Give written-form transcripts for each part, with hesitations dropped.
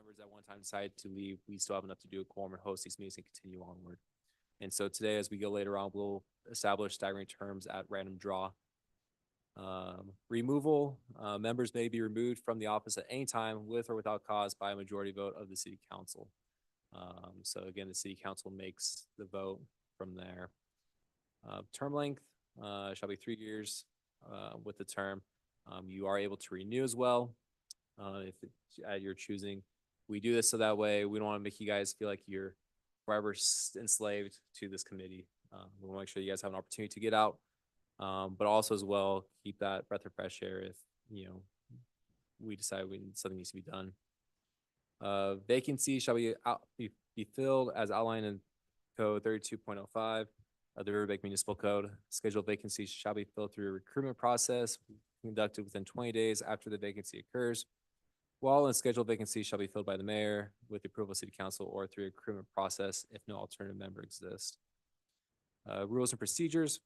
members at one time decide to leave, we still have enough to do a quorum and host these meetings and continue onward. And so today, as we go later on, we'll establish staggering terms at random draw. Removal, members may be removed from the office at any time with or without cause by a majority vote of the city council. So again, the city council makes the vote from there. Term length shall be 3 years with the term. You are able to renew as well if it's at your choosing. We do this so that way we don't want to make you guys feel like you're forever enslaved to this committee. We want to make sure you guys have an opportunity to get out, but also as well keep that breath of fresh air if we decide something needs to be done. Vacancy shall be filled as outlined in Code 32.05 of the Riverbank Municipal Code. Scheduled vacancies shall be filled through a recruitment process conducted within 20 days after the vacancy occurs. While unscheduled vacancies shall be filled by the mayor with the approval of city council or through a recruitment process if no alternative member exists. Rules and procedures.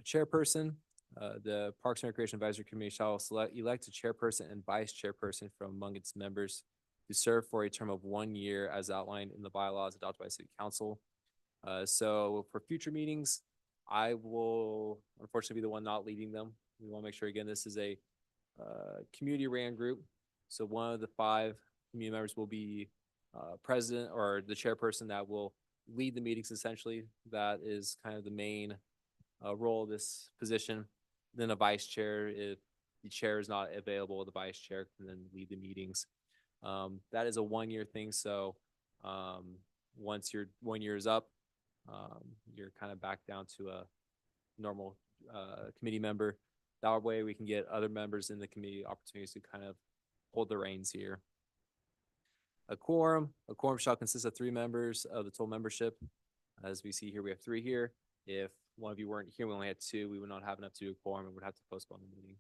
A chairperson. The Parks and Recreation Advisory Committee shall elect a chairperson and vice chairperson from among its members to serve for a term of 1 year as outlined in the bylaws adopted by city council. So for future meetings, I will unfortunately be the one not leading them. We want to make sure, again, this is a community ran group. So one of the 5 community members will be president or the chairperson that will lead the meetings essentially. That is kind of the main role of this position. Then a vice chair, if the chair is not available, the vice chair can then lead the meetings. That is a 1 year thing. So once your 1 year is up, you're kind of back down to a normal committee member. That way we can get other members in the committee opportunities to kind of hold the reins here. A quorum shall consist of 3 members of the total membership. As we see here, we have 3 here. If one of you weren't here, we only had 2, we would not have enough to do a quorum and would have to postpone the meeting.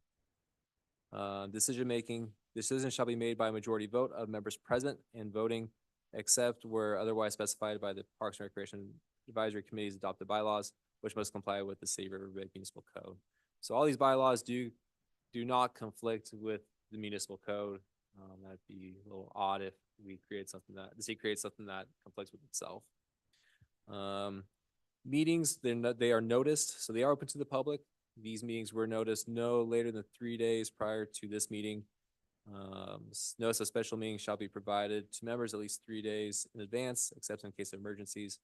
Decision making. Decisions shall be made by a majority vote of members present and voting, except where otherwise specified by the Parks and Recreation Advisory Committee's adopted bylaws, which must comply with the City of Riverbank Municipal Code. So all these bylaws do not conflict with the municipal code. That'd be a little odd if we create something that the city creates something that conflicts with itself. Meetings, they are noticed, so they are open to the public. These meetings were noticed no later than 3 days prior to this meeting. Notice of special meetings shall be provided to members at least 3 days in advance, except in case of emergencies.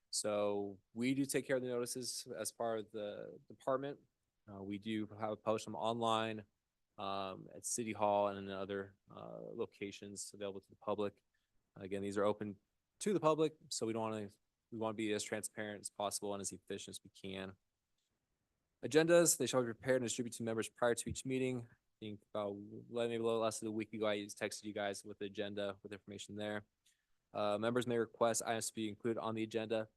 So we do take care of the notices as part of the department. We do publish them online at City Hall and in other locations available to the public. Again, these are open to the public, so we want to be as transparent as possible and as efficient as we can. Agendas, they shall be prepared and distributed to members prior to each meeting. I think about maybe a little less than a week ago, I texted you guys with the agenda with information there. Members may request items to be included on the agenda.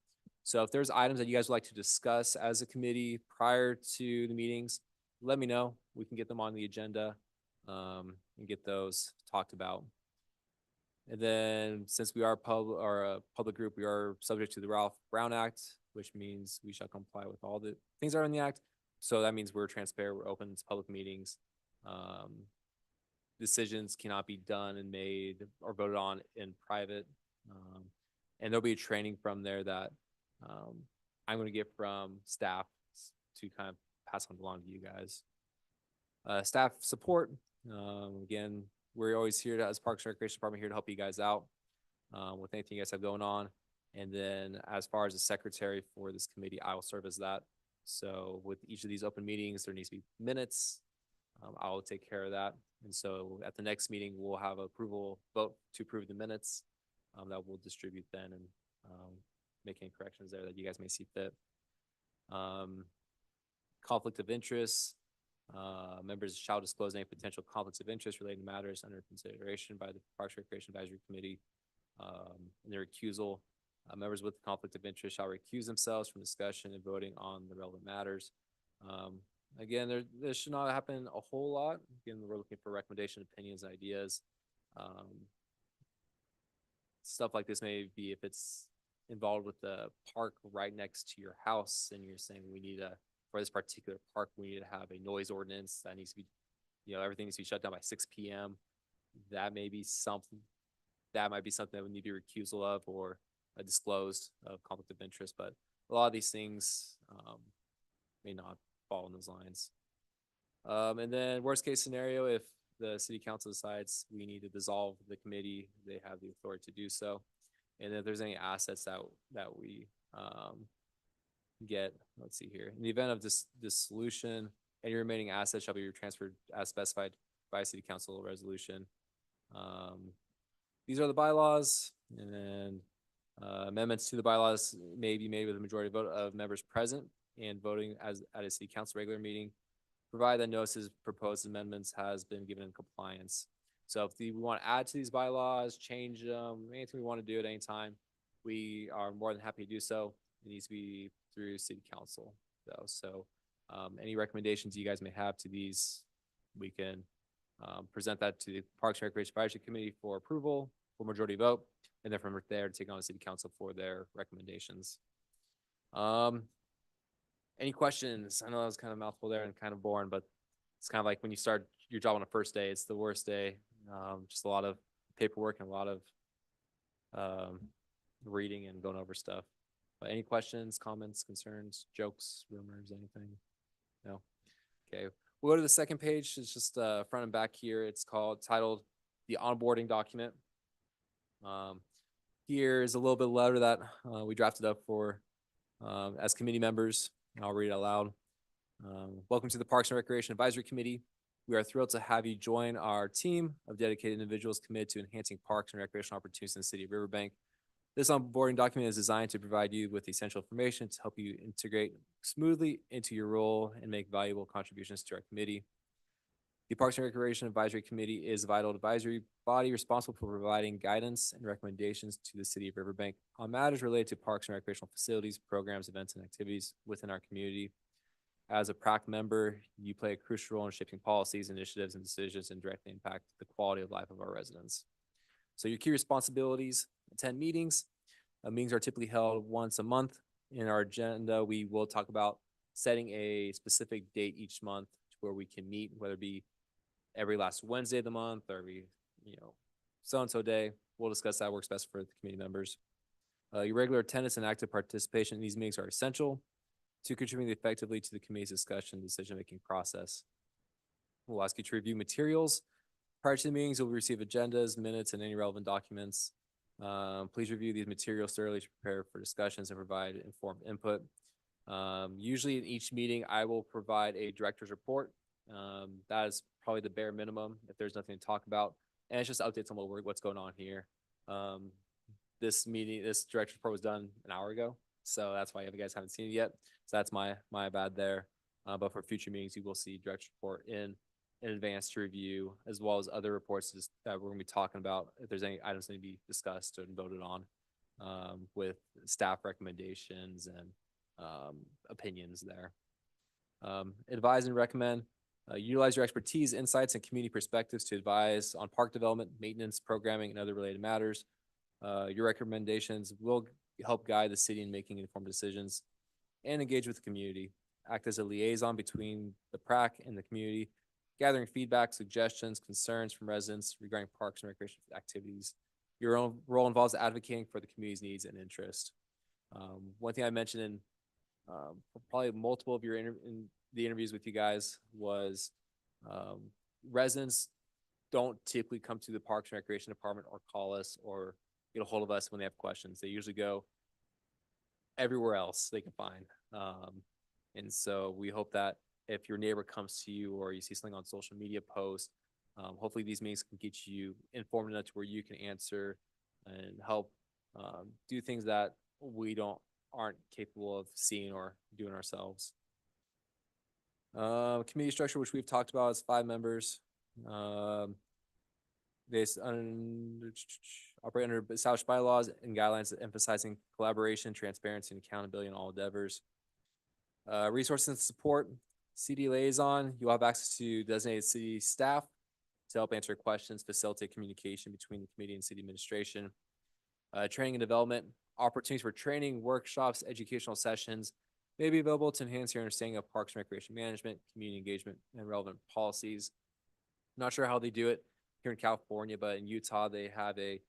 So if there's items that you guys would like to discuss as a committee prior to the meetings, let me know. We can get them on the agenda and get those talked about. And then since we are a public group, we are subject to the Ralph Brown Act, which means we shall comply with all the things that are in the act. So that means we're transparent, we're open to public meetings. Decisions cannot be done and made or voted on in private. And there'll be a training from there that I'm going to get from staff to kind of pass on along to you guys. Staff support. Again, we're always here as Parks and Recreation Department here to help you guys out with anything you guys have going on. And then as far as the secretary for this committee, I will serve as that. So with each of these open meetings, there needs to be minutes. I'll take care of that. And so at the next meeting, we'll have approval vote to approve the minutes that we'll distribute then and make any corrections there that you guys may see fit. Conflict of interest. Members shall disclose any potential conflicts of interest relating to matters under consideration by the Parks and Recreation Advisory Committee in their recusal. Members with conflict of interest shall recuse themselves from discussion and voting on the relevant matters. Again, this should not happen a whole lot. Again, we're looking for recommendation, opinions, ideas. Stuff like this may be if it's involved with the park right next to your house and you're saying we need for this particular park, we need to have a noise ordinance that needs to be, everything needs to be shut down by 6 p.m. That may be something that might be something that would need to be recusal of or disclosed of conflict of interest. But a lot of these things may not fall in those lines. And then worst case scenario, if the city council decides we need to dissolve the committee, they have the authority to do so. And if there's any assets that we get, let's see here, in the event of this dissolution, any remaining assets shall be transferred as specified by city council resolution. These are the bylaws, and then amendments to the bylaws may be made with a majority vote of members present and voting as at a city council regular meeting, provided that notices proposed amendments has been given in compliance. So if we want to add to these bylaws, change them, anything we want to do at any time, we are more than happy to do so. It needs to be through city council though. So any recommendations you guys may have to these, we can present that to the Parks and Recreation Advisory Committee for approval for majority vote, and then from there take on the city council for their recommendations. Any questions? I know that was kind of a mouthful there and kind of boring, but it's kind of like when you start your job on a first day, it's the worst day. Just a lot of paperwork and a lot of reading and going over stuff. But any questions, comments, concerns, jokes, rumors, anything? No? Okay. We'll go to the second page. It's just front and back here. It's titled the onboarding document. Here is a little bit of letter that we drafted up for as committee members. I'll read it out loud. Welcome to the Parks and Recreation Advisory Committee. We are thrilled to have you join our team of dedicated individuals committed to enhancing parks and recreational opportunities in the city of Riverbank. This onboarding document is designed to provide you with essential information to help you integrate smoothly into your role and make valuable contributions to our committee. The Parks and Recreation Advisory Committee is a vital advisory body responsible for providing guidance and recommendations to the city of Riverbank on matters related to parks and recreational facilities, programs, events, and activities within our community. As a PRAC member, you play a crucial role in shaping policies, initiatives, and decisions and directly impact the quality of life of our residents. So your key responsibilities: attend meetings. Meetings are typically held once a month. In our agenda, we will talk about setting a specific date each month where we can meet, whether it be every last Wednesday of the month or every, so-and-so day. We'll discuss that works best for the committee members. Your regular attendance and active participation in these meetings are essential to contributing effectively to the committee's discussion and decision-making process. We'll ask you to review materials. Prior to the meetings, you'll receive agendas, minutes, and any relevant documents. Please review these materials thoroughly to prepare for discussions and provide informed input. Usually in each meeting, I will provide a director's report. That is probably the bare minimum if there's nothing to talk about. And it's just updates on what's going on here. This director's report was done an hour ago. So that's why you guys haven't seen it yet. So that's my bad there. But for future meetings, you will see director's report in advance to review, as well as other reports that we're going to be talking about if there's any items that need to be discussed and voted on with staff recommendations and opinions there. Advise and recommend. Utilize your expertise, insights, and community perspectives to advise on park development, maintenance, programming, and other related matters. Your recommendations will help guide the city in making informed decisions and engage with the community. Act as a liaison between the PRAC and the community, gathering feedback, suggestions, concerns from residents regarding parks and recreation activities. Your own role involves advocating for the community's needs and interest. One thing I mentioned in probably multiple of in the interviews with you guys was residents don't typically come to the Parks and Recreation Department or call us or get a hold of us when they have questions. They usually go everywhere else they can find. And so we hope that if your neighbor comes to you or you see something on social media post, hopefully these meetings can get you informed enough to where you can answer and help do things that we aren't capable of seeing or doing ourselves. Committee structure, which we've talked about, is 5 members. They operate under established bylaws and guidelines emphasizing collaboration, transparency, and accountability in all endeavors. Resources and support. CD liaison, you'll have access to designated city staff to help answer questions, facilitate communication between the committee and city administration. Training and development, opportunities for training, workshops, educational sessions may be available to enhance your understanding of parks and recreation management, community engagement, and relevant policies. I'm not sure how they do it here in California, but in Utah, they have a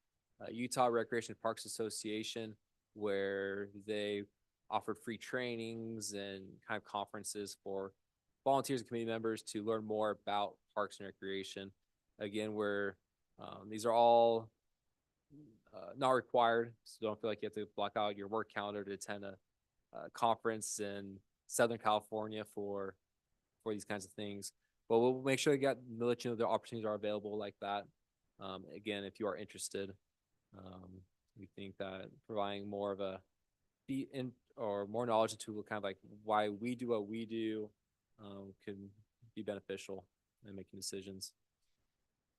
Utah Recreation Parks Association, where they offered free trainings and kind of conferences for volunteers and committee members to learn more about parks and recreation. Again, these are all not required, so don't feel like you have to block out your work calendar to attend a conference in Southern California for these kinds of things. But we'll make sure to let you know the opportunities are available like that. Again, if you are interested, we think that providing more of a or more knowledge into kind of like why we do what we do can be beneficial in making decisions.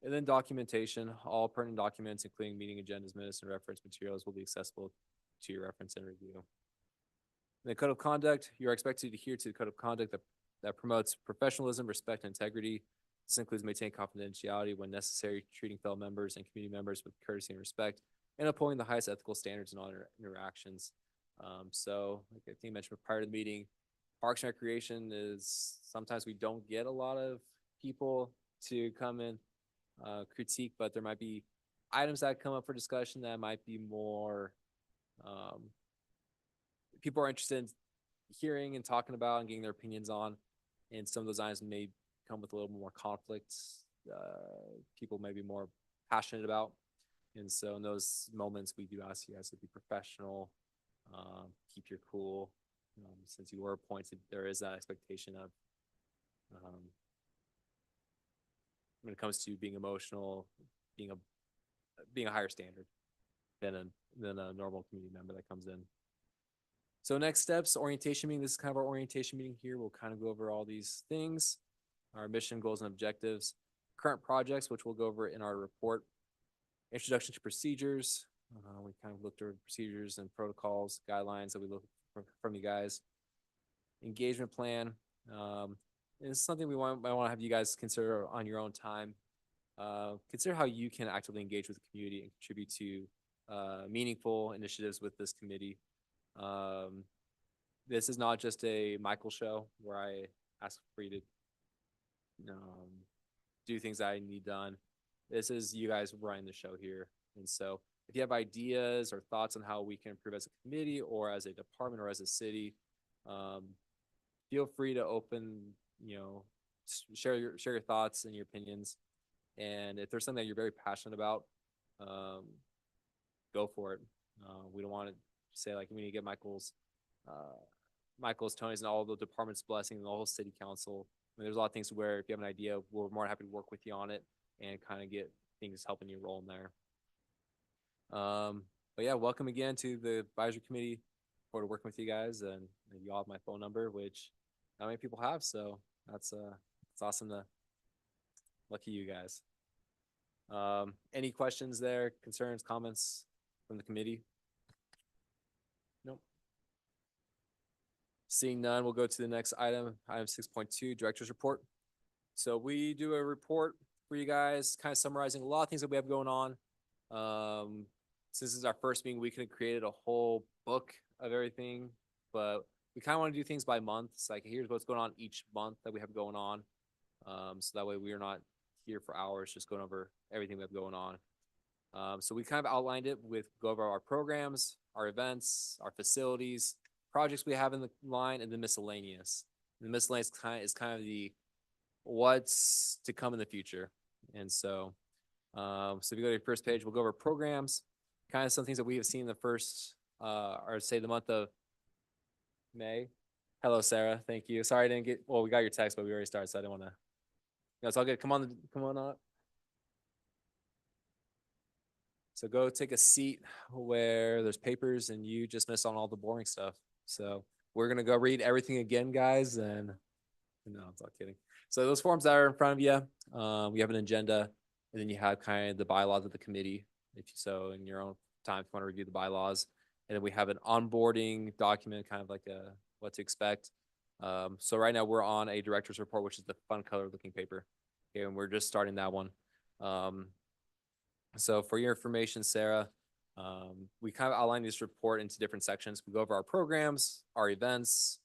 And then documentation, all pertinent documents, including meeting agendas, minutes, and reference materials will be accessible to your reference and review. In the code of conduct, you're expected to adhere to the code of conduct that promotes professionalism, respect, and integrity. This includes maintaining confidentiality when necessary, treating fellow members and community members with courtesy and respect, and upholding the highest ethical standards in all interactions. So, like I think I mentioned prior to the meeting, Parks and Recreation is sometimes we don't get a lot of people to come in critique, but there might be items that come up for discussion that might be more people are interested in hearing and talking about and getting their opinions on, and some of those items may come with a little more conflict. People may be more passionate about, and so in those moments we do ask you guys to be professional, keep your cool. Since you were appointed, there is that expectation of when it comes to being emotional, being a higher standard than a normal community member that comes in. So next steps, orientation meeting. This is kind of our orientation meeting here. We'll kind of go over all these things, our mission, goals, and objectives, current projects, which we'll go over in our report, introduction to procedures. We kind of looked over procedures and protocols, guidelines that we look from you guys. Engagement plan. It's something I want to have you guys consider on your own time. Consider how you can actively engage with the community and contribute to meaningful initiatives with this committee. This is not just a Michael show where I ask for you to do things that I need done. This is you guys running the show here. And so if you have ideas or thoughts on how we can improve as a committee or as a department or as a city, feel free to share your thoughts and your opinions. And if there's something that you're very passionate about, go for it. We don't want to say like we need to get Michael's, Tony's, and all the department's blessing and the whole city council. I mean, there's a lot of things where if you have an idea, we're more than happy to work with you on it and kind of get things helping you roll in there. But yeah, welcome again to the advisory committee. Forward to working with you guys, and you all have my phone number, which not many people have, so that's it's awesome to lucky you guys. Any questions there, concerns, comments from the committee? Nope. Seeing none, we'll go to the next item 6.2, director's report. So we do a report for you guys, kind of summarizing a lot of things that we have going on. Since this is our first meeting, we could have created a whole book of everything, but we kind of want to do things by month. It's like, here's what's going on each month that we have going on. So that way we're not here for hours just going over everything we have going on. So we kind of outlined it go over our programs, our events, our facilities, projects we have in the line, and the miscellaneous. And the miscellaneous is kind of the what's to come in the future. And so, so if you go to your first page, we'll go over programs, kind of some things that we have seen in the first, or say the month of May. Hello, Sarah. Thank you. Sorry I didn't get, well, we got your text, but we already started, so I didn't want to. No, it's all good. Come on up. So go take a seat where there's papers and you just missed on all the boring stuff. So we're going to go read everything again, guys. And no, I'm not kidding. So those forms that are in front of you, we have an agenda, and then you have kind of the bylaws of the committee. So in your own time, if you want to review the bylaws. And then we have an onboarding document, kind of like what to expect. So right now we're on a director's report, which is the fun color looking paper. Okay, and we're just starting that one. So for your information, Sarah, we kind of outline this report into different sections. We go over our programs, our events,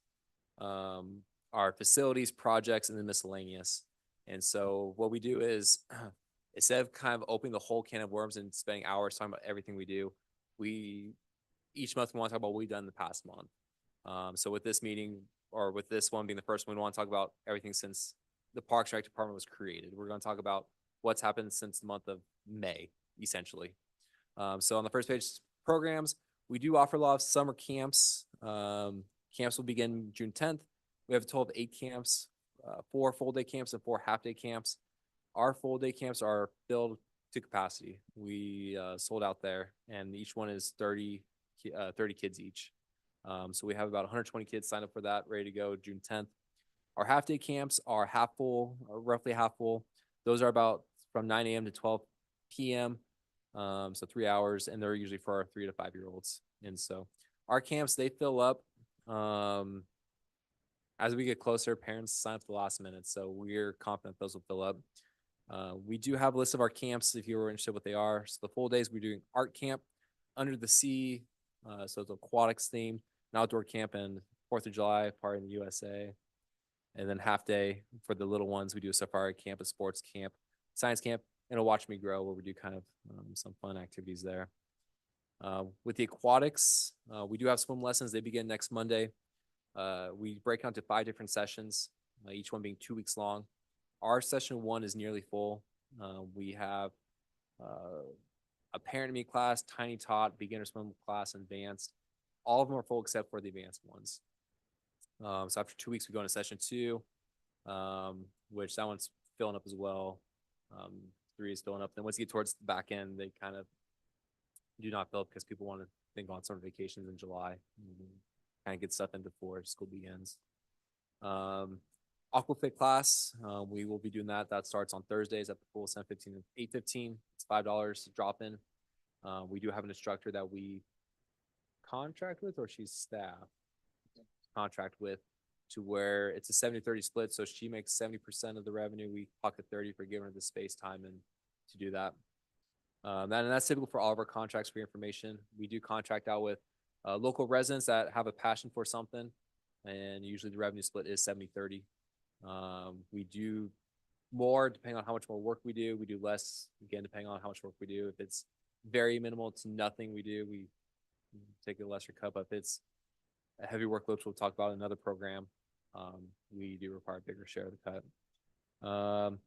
our facilities, projects, and then miscellaneous. And so what we do is instead of kind of opening the whole can of worms and spending hours talking about everything we do, each month we want to talk about what we've done in the past month. So with this meeting, or with this one being the first one, we want to talk about everything since the Parks and Rec Department was created. We're going to talk about what's happened since the month of May, essentially. So on the first page, programs, we do offer a lot of summer camps. Camps will begin June 10th. We have a total of 8 camps, 4 full-day camps and 4 half-day camps. Our full-day camps are filled to capacity. We sold out there, and each one is 30 kids each. So we have about 120 kids signed up for that, ready to go June 10th. Our half-day camps are half full, or roughly half full. Those are about from 9 a.m. to 12 p.m. So 3 hours, and they're usually for our 3 to 5 year olds. And so our camps, they fill up. As we get closer, parents sign up the last minute, so we're confident those will fill up. We do have a list of our camps if you were interested what they are. So the full days, we're doing art camp, under the sea, so it's aquatics theme, an outdoor camp, and 4th of July part in the USA. And then half day for the little ones, we do a safari camp, a sports camp, science camp, and a Watch Me Grow, where we do kind of some fun activities there. With the aquatics, we do have swim lessons. They begin next Monday. We break down to 5 different sessions, each one being 2 weeks long. Our session 1 is nearly full. We have a parent meet class, tiny tot, beginner swim class, and advanced. All of them are full except for the advanced ones. So after 2 weeks, we go into session 2, which that one's filling up as well. 3 is filling up. Then once you get towards the back end, they kind of do not fill up because people want to think on summer vacations in July. Kind of get stuff in before school begins. Aquafit class, we will be doing that. That starts on Thursdays at the pool, 7:15 and 8:15. It's $5 to drop in. We do have an instructor that we contract with, or she's staff contract with, to where it's a 70-30 split. So she makes 70% of the revenue. We pocket 30 for giving her the space, time, and to do that. And that's typical for all of our contracts. For your information, we do contract out with local residents that have a passion for something, and usually the revenue split is 70-30. We do more depending on how much more work we do. We do less, again, depending on how much work we do. If it's very minimal to nothing we do, we take a lesser cut. But if it's a heavy workload, we'll talk about another program, we do require a bigger share of the cut.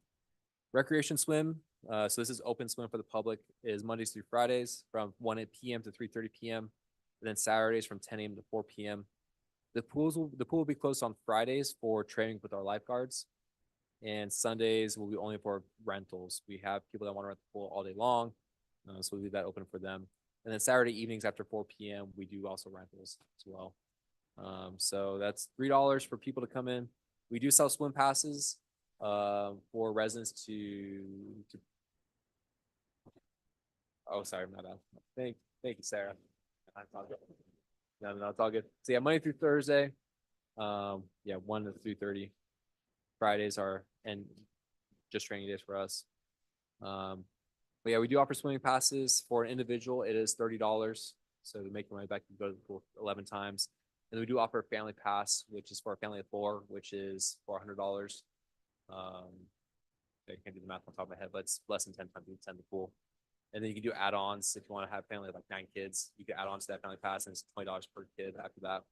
Recreation swim, so this is open swim for the public, is Mondays through Fridays from 1 p.m. to 3:30 p.m. And then Saturdays from 10 a.m. to 4 p.m. The pool will be closed on Fridays for training with our lifeguards, and Sundays will be only for rentals. We have people that want to rent the pool all day long, so we leave that open for them. And then Saturday evenings after 4 p.m. we do also rentals as well. So that's $3 for people to come in. We do sell swim passes for residents to. Oh, sorry, my bad. Thank you, Sarah. No, it's all good. So yeah, Monday through Thursday, 1 to 3:30. Fridays are and just training days for us. But yeah, we do offer swimming passes for an individual. It is $30. So to make your money back, you go to the pool 11 times. And we do offer a family pass, which is for a family of 4, which is $400. I can't do the math on top of my head, but it's less than 10 times you attend the pool. And then you can do add-ons if you want to have a family of like 9 kids. You can add on to that family pass, and it's $20 per kid after that.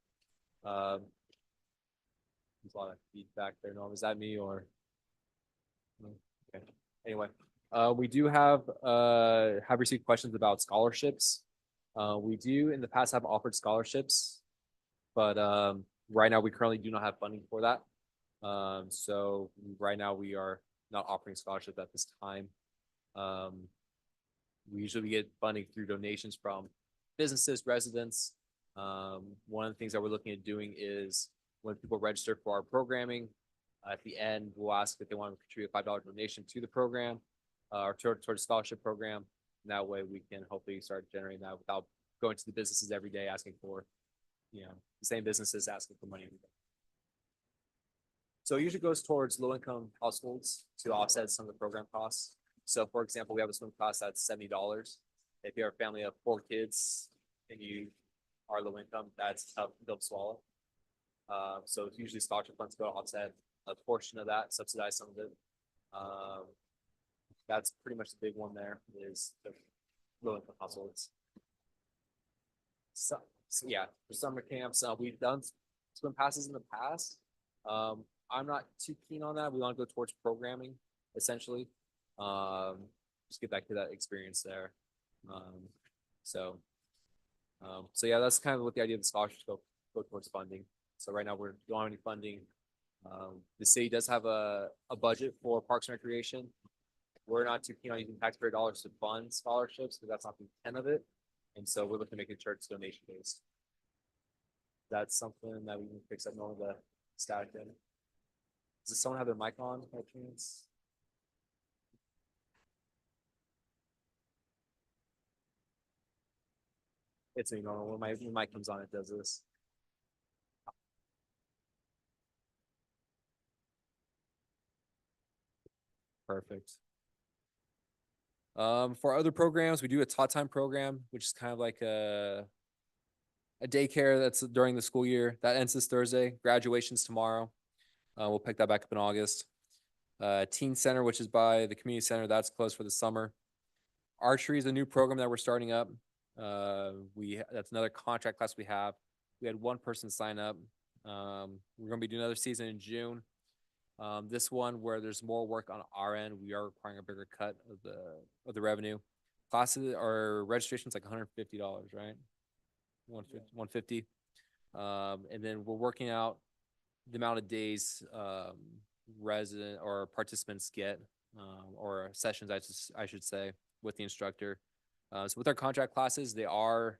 There's a lot of feedback there. Norm, is that me or? Okay. Anyway, we do have received questions about scholarships. We do in the past have offered scholarships, but right now we currently do not have funding for that. So right now we are not offering scholarships at this time. We usually get funding through donations from businesses, residents. One of the things that we're looking at doing is when people register for our programming, at the end, we'll ask if they want to contribute a $5 donation to the program or towards the scholarship program. And that way we can hopefully start generating that without going to the businesses every day asking for, the same businesses asking for money every day. So it usually goes towards low-income households to offset some of the program costs. So for example, we have a swim class that's $70. If you have a family of 4 kids and you are low income, that's tough to swallow. So it's usually scholarship funds go to offset a portion of that, subsidize some of it. that's pretty much the big one there is the low-income households. So yeah, for summer camps, we've done swim passes in the past. I'm not too keen on that. We want to go towards programming, essentially. Just get back to that experience there. So yeah, that's kind of what the idea of the scholarships go towards funding. So right now we don't have any funding. The city does have a budget for Parks and Recreation. We're not too keen on using taxpayer dollars to fund scholarships because that's not the intent of it. And so we're looking to make it church donation based. That's something that we can fix up more of the static in. Does someone have their mic on by chance? It's a normal. When my mic comes on, it does this. Perfect. For other programs, we do a Tot Time program, which is kind of like a daycare that's during the school year. That ends this Thursday. Graduation's tomorrow. We'll pick that back up in August. Teen Center, which is by the community center, that's closed for the summer. Archery is a new program that we're starting up. That's another contract class we have. We had one person sign up. We're going to be doing another season in June. This one where there's more work on our end, we are requiring a bigger cut of the revenue. Classes or registration's like $150, right? 150. And then we're working out the amount of days resident or participants get, or sessions, I should say, with the instructor. So with our contract classes, they are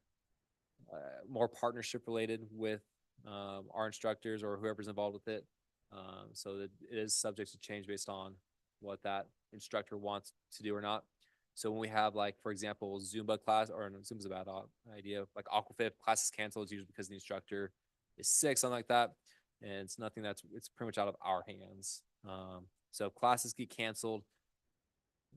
more partnership related with our instructors or whoever's involved with it. So that it is subject to change based on what that instructor wants to do or not. So when we have, like, for example, Zumba class, or no, Zumba's a bad idea, like Aquafit class is canceled, it's usually because the instructor is sick, something like that. And it's nothing it's pretty much out of our hands. So classes get canceled.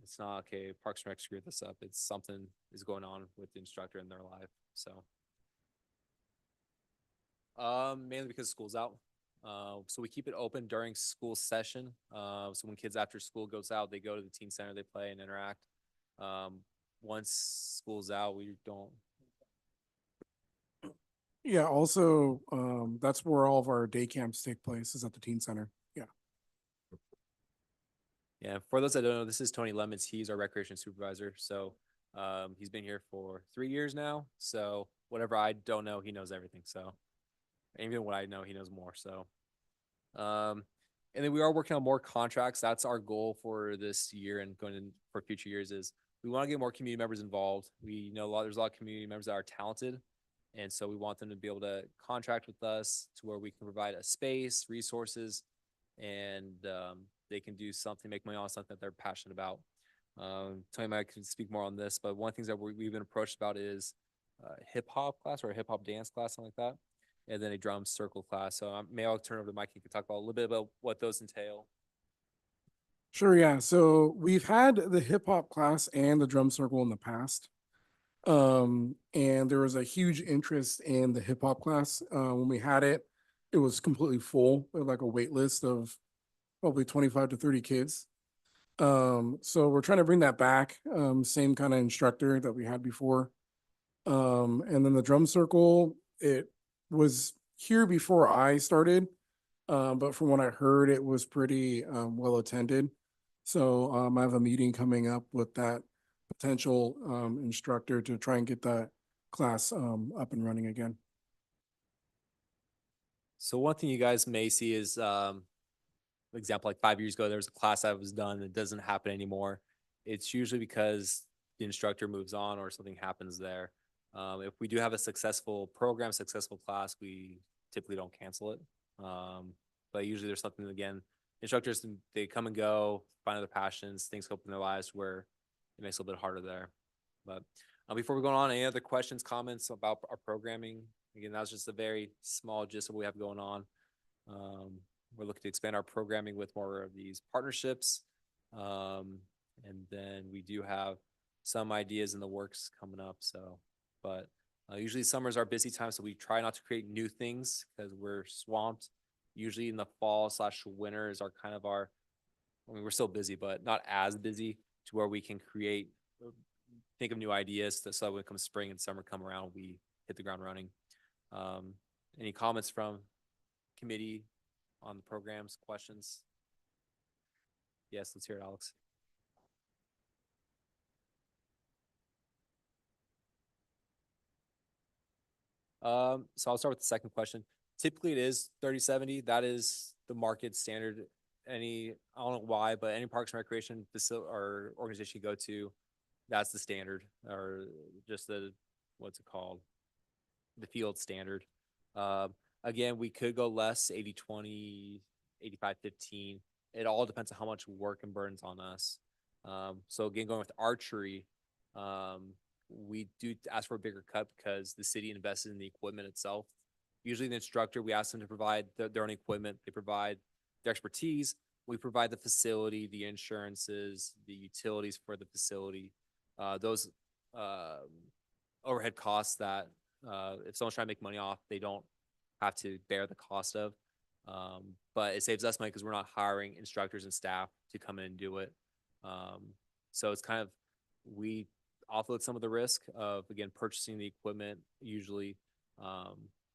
It's not okay. Parks and Rec screwed this up. It's something is going on with the instructor in their life. So, mainly because school's out. So we keep it open during school session. So when kids after school goes out, they go to the teen center, they play and interact. Once school's out, we don't. Yeah, also, that's where all of our day camps take place, is at the teen center. Yeah. Yeah, for those that don't know, this is Tony Lemons. He's our recreation supervisor. So he's been here for 3 years now. So whatever I don't know, he knows everything. So even what I know, he knows more. So and then we are working on more contracts. That's our goal for this year and going in for future years is we want to get more community members involved. We know there's a lot of community members that are talented. And so we want them to be able to contract with us to where we can provide a space, resources, and they can do something, make money on something that they're passionate about. Tony might can speak more on this, but one of the things that we've been approached about is hip hop class or a hip hop dance class, something like that, and then a drum circle class. So may I'll turn over to Mike. You can talk about a little bit about what those entail. Sure, yeah. So we've had the hip hop class and the drum circle in the past. And there was a huge interest in the hip hop class. When we had it, it was completely full, like a wait list of probably 25 to 30 kids. So we're trying to bring that back. Same kind of instructor that we had before. And then the drum circle, it was here before I started. But from what I heard, it was pretty well attended. So I have a meeting coming up with that potential instructor to try and get that class up and running again. So one thing you guys may see is, for example, like 5 years ago, there was a class that was done that doesn't happen anymore. It's usually because the instructor moves on or something happens there. If we do have a successful program, successful class, we typically don't cancel it. But usually there's something, again, instructors, they come and go, find other passions, things come up in their lives where it makes it a little bit harder there. But before we go on, any other questions, comments about our programming? Again, that was just a very small gist of what we have going on. We're looking to expand our programming with more of these partnerships. And then we do have some ideas in the works coming up. So, but usually summer's our busy time, so we try not to create new things because we're swamped. Usually in the fall/winter is our kind of our, I mean, we're still busy, but not as busy to where we can think of new ideas so when it comes spring and summer come around, we hit the ground running. Any comments from committee on the programs, questions? Yes, let's hear it, Alex. So I'll start with the second question. Typically it is 30/70. That is the market standard. I don't know why, but any parks and recreation facility or organization you go to, that's the standard, or just what's it called? The field standard. Again, we could go less, 80/20, 85/15. It all depends on how much work and burdens on us. So again, going with archery, we do ask for a bigger cut because the city invested in the equipment itself. Usually the instructor, we ask them to provide their own equipment. They provide their expertise. We provide the facility, the insurances, the utilities for the facility. Those overhead costs that if someone's trying to make money off, they don't have to bear the cost of. But it saves us money because we're not hiring instructors and staff to come in and do it. So it's kind of, we offload some of the risk of, again, purchasing the equipment usually.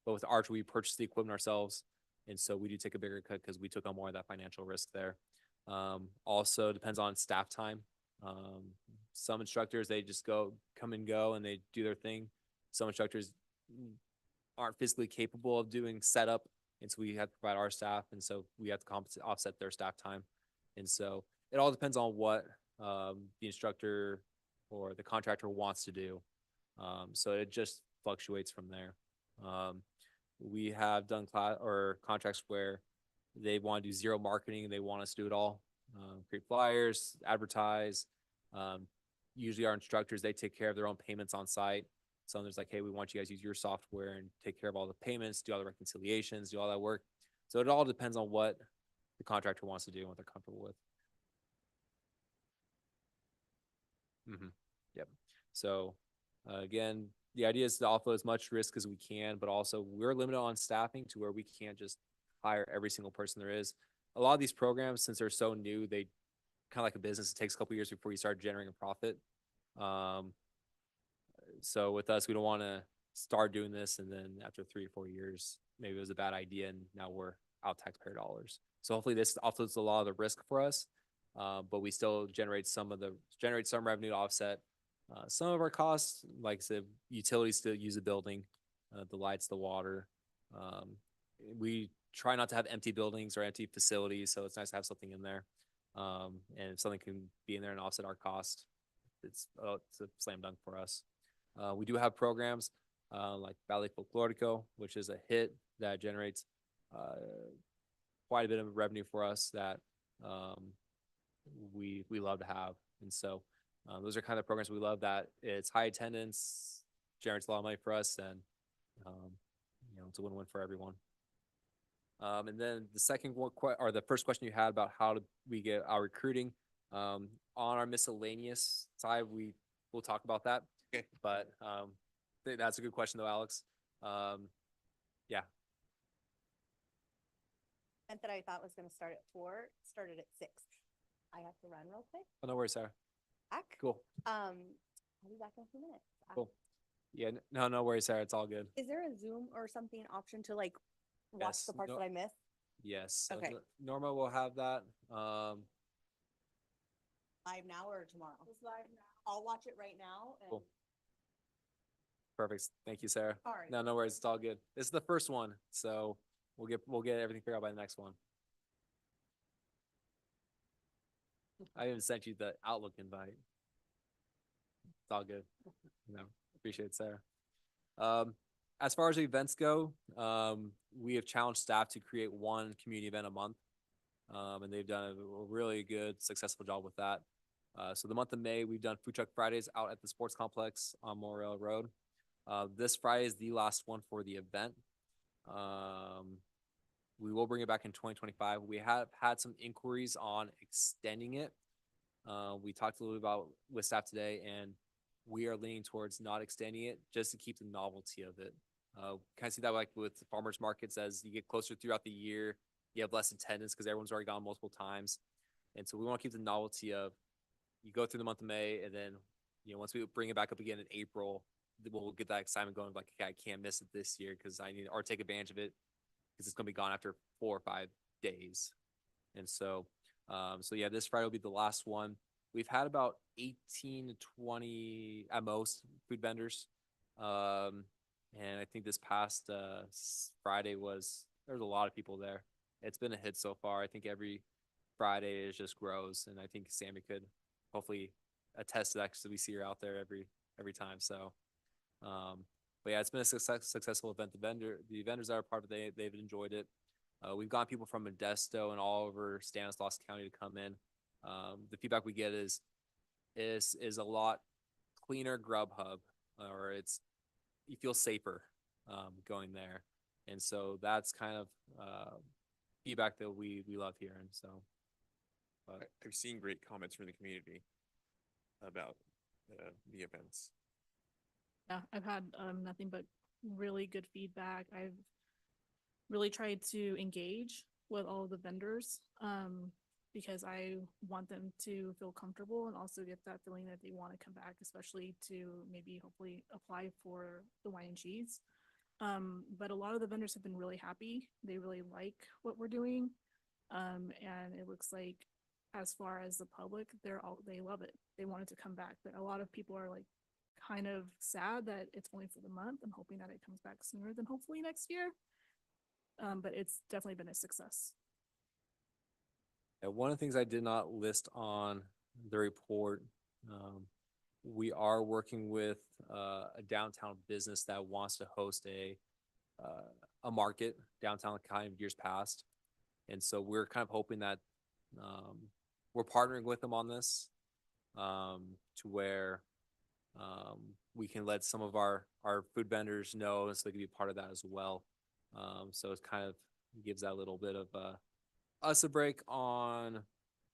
But with archery, we purchase the equipment ourselves. And so we do take a bigger cut because we took on more of that financial risk there. Also depends on staff time. Some instructors, they just come and go and they do their thing. Some instructors aren't physically capable of doing setup. And so we have to provide our staff. And so we have to offset their staff time. And so it all depends on what the instructor or the contractor wants to do. So it just fluctuates from there. We have done contracts where they want to do zero marketing. They want us to do it all. Create flyers, advertise. Usually our instructors, they take care of their own payments on site. So there's like, hey, we want you guys to use your software and take care of all the payments, do all the reconciliations, do all that work. So it all depends on what the contractor wants to do and what they're comfortable with. Yep. So again, the idea is to offload as much risk as we can, but also we're limited on staffing to where we can't just hire every single person there is. A lot of these programs, since they're so new, they kind of like a business. It takes a couple years before you start generating a profit. So with us, we don't want to start doing this and then after 3 or 4 years, maybe it was a bad idea and now we're out taxpayer dollars. So hopefully this offloads a lot of the risk for us, but we still generate some revenue to offset some of our costs, like I said, utilities to use the building, the lights, the water. We try not to have empty buildings or empty facilities, so it's nice to have something in there. And if something can be in there and offset our cost, it's a slam dunk for us. We do have programs like Ballet Folklorico, which is a hit that generates quite a bit of revenue for us that we love to have. And so those are kind of programs we love, that it's high attendance, generates a lot of money for us, and it's a win-win for everyone. And then the second one, or the first question you had about how do we get our recruiting, on our miscellaneous side, we'll talk about that. Okay. But that's a good question though, Alex. Yeah. That I thought was going to start at 4 started at 6. I have to run real quick. Oh, no worries, Sarah. Back. Cool. I'll be back in a few minutes. Cool. Yeah, no worries, Sarah. It's all good. Is there a Zoom or something option to like watch the parts that I missed? Yes. So okay. Norma will have that. Live now or tomorrow? It's live now. I'll watch it right now. And... Cool. Perfect. Thank you, Sarah. All right. No worries. It's all good. This is the first one, so we'll get everything figured out by the next one. I even sent you the Outlook invite. It's all good. Appreciate it, Sarah. As far as events go, we have challenged staff to create one community event a month, and they've done a really good, successful job with that. So the month of May, we've done Food Truck Fridays out at the sports complex on Morel Road. This Friday is the last one for the event. We will bring it back in 2025. We have had some inquiries on extending it. We talked a little bit about with staff today, and we are leaning towards not extending it just to keep the novelty of it. Kind of see that like with farmers markets, as you get closer throughout the year, you have less attendance because everyone's already gone multiple times. And so we want to keep the novelty of you go through the month of May, and then, once we bring it back up again in April, we'll get that excitement going, like, okay, I can't miss it this year because I need, or take advantage of it because it's going to be gone after 4 or 5 days. And so, yeah, this Friday will be the last one. We've had about 18 to 20 at most food vendors. And I think this past Friday there was a lot of people there. It's been a hit so far. I think every Friday it just grows, and I think Sammy could hopefully attest to that because we see her out there every time. So, but yeah, it's been a successful event. The vendors that are part of it, they've enjoyed it. We've gotten people from Modesto and all over Stanislaus County to come in. The feedback we get is a lot cleaner Grubhub, or you feel safer going there, and so that's kind of feedback that we love hearing. So, I've seen great comments from the community about the events. Yeah, I've had nothing but really good feedback. I've really tried to engage with all of the vendors because I want them to feel comfortable and also get that feeling that they want to come back, especially to maybe hopefully apply for the wine and cheese. But a lot of the vendors have been really happy. They really like what we're doing. And it looks like as far as the public, they love it. They wanted to come back, but a lot of people are like kind of sad that it's only for the month. I'm hoping that it comes back sooner than hopefully next year. But it's definitely been a success. one of the things I did not list on the report, we are working with a downtown business that wants to host a market downtown, kind of years past, and so we're kind of hoping that we're partnering with them on this to where we can let some of our food vendors know, so they can be part of that as well. So it kind of gives that little bit of us a break on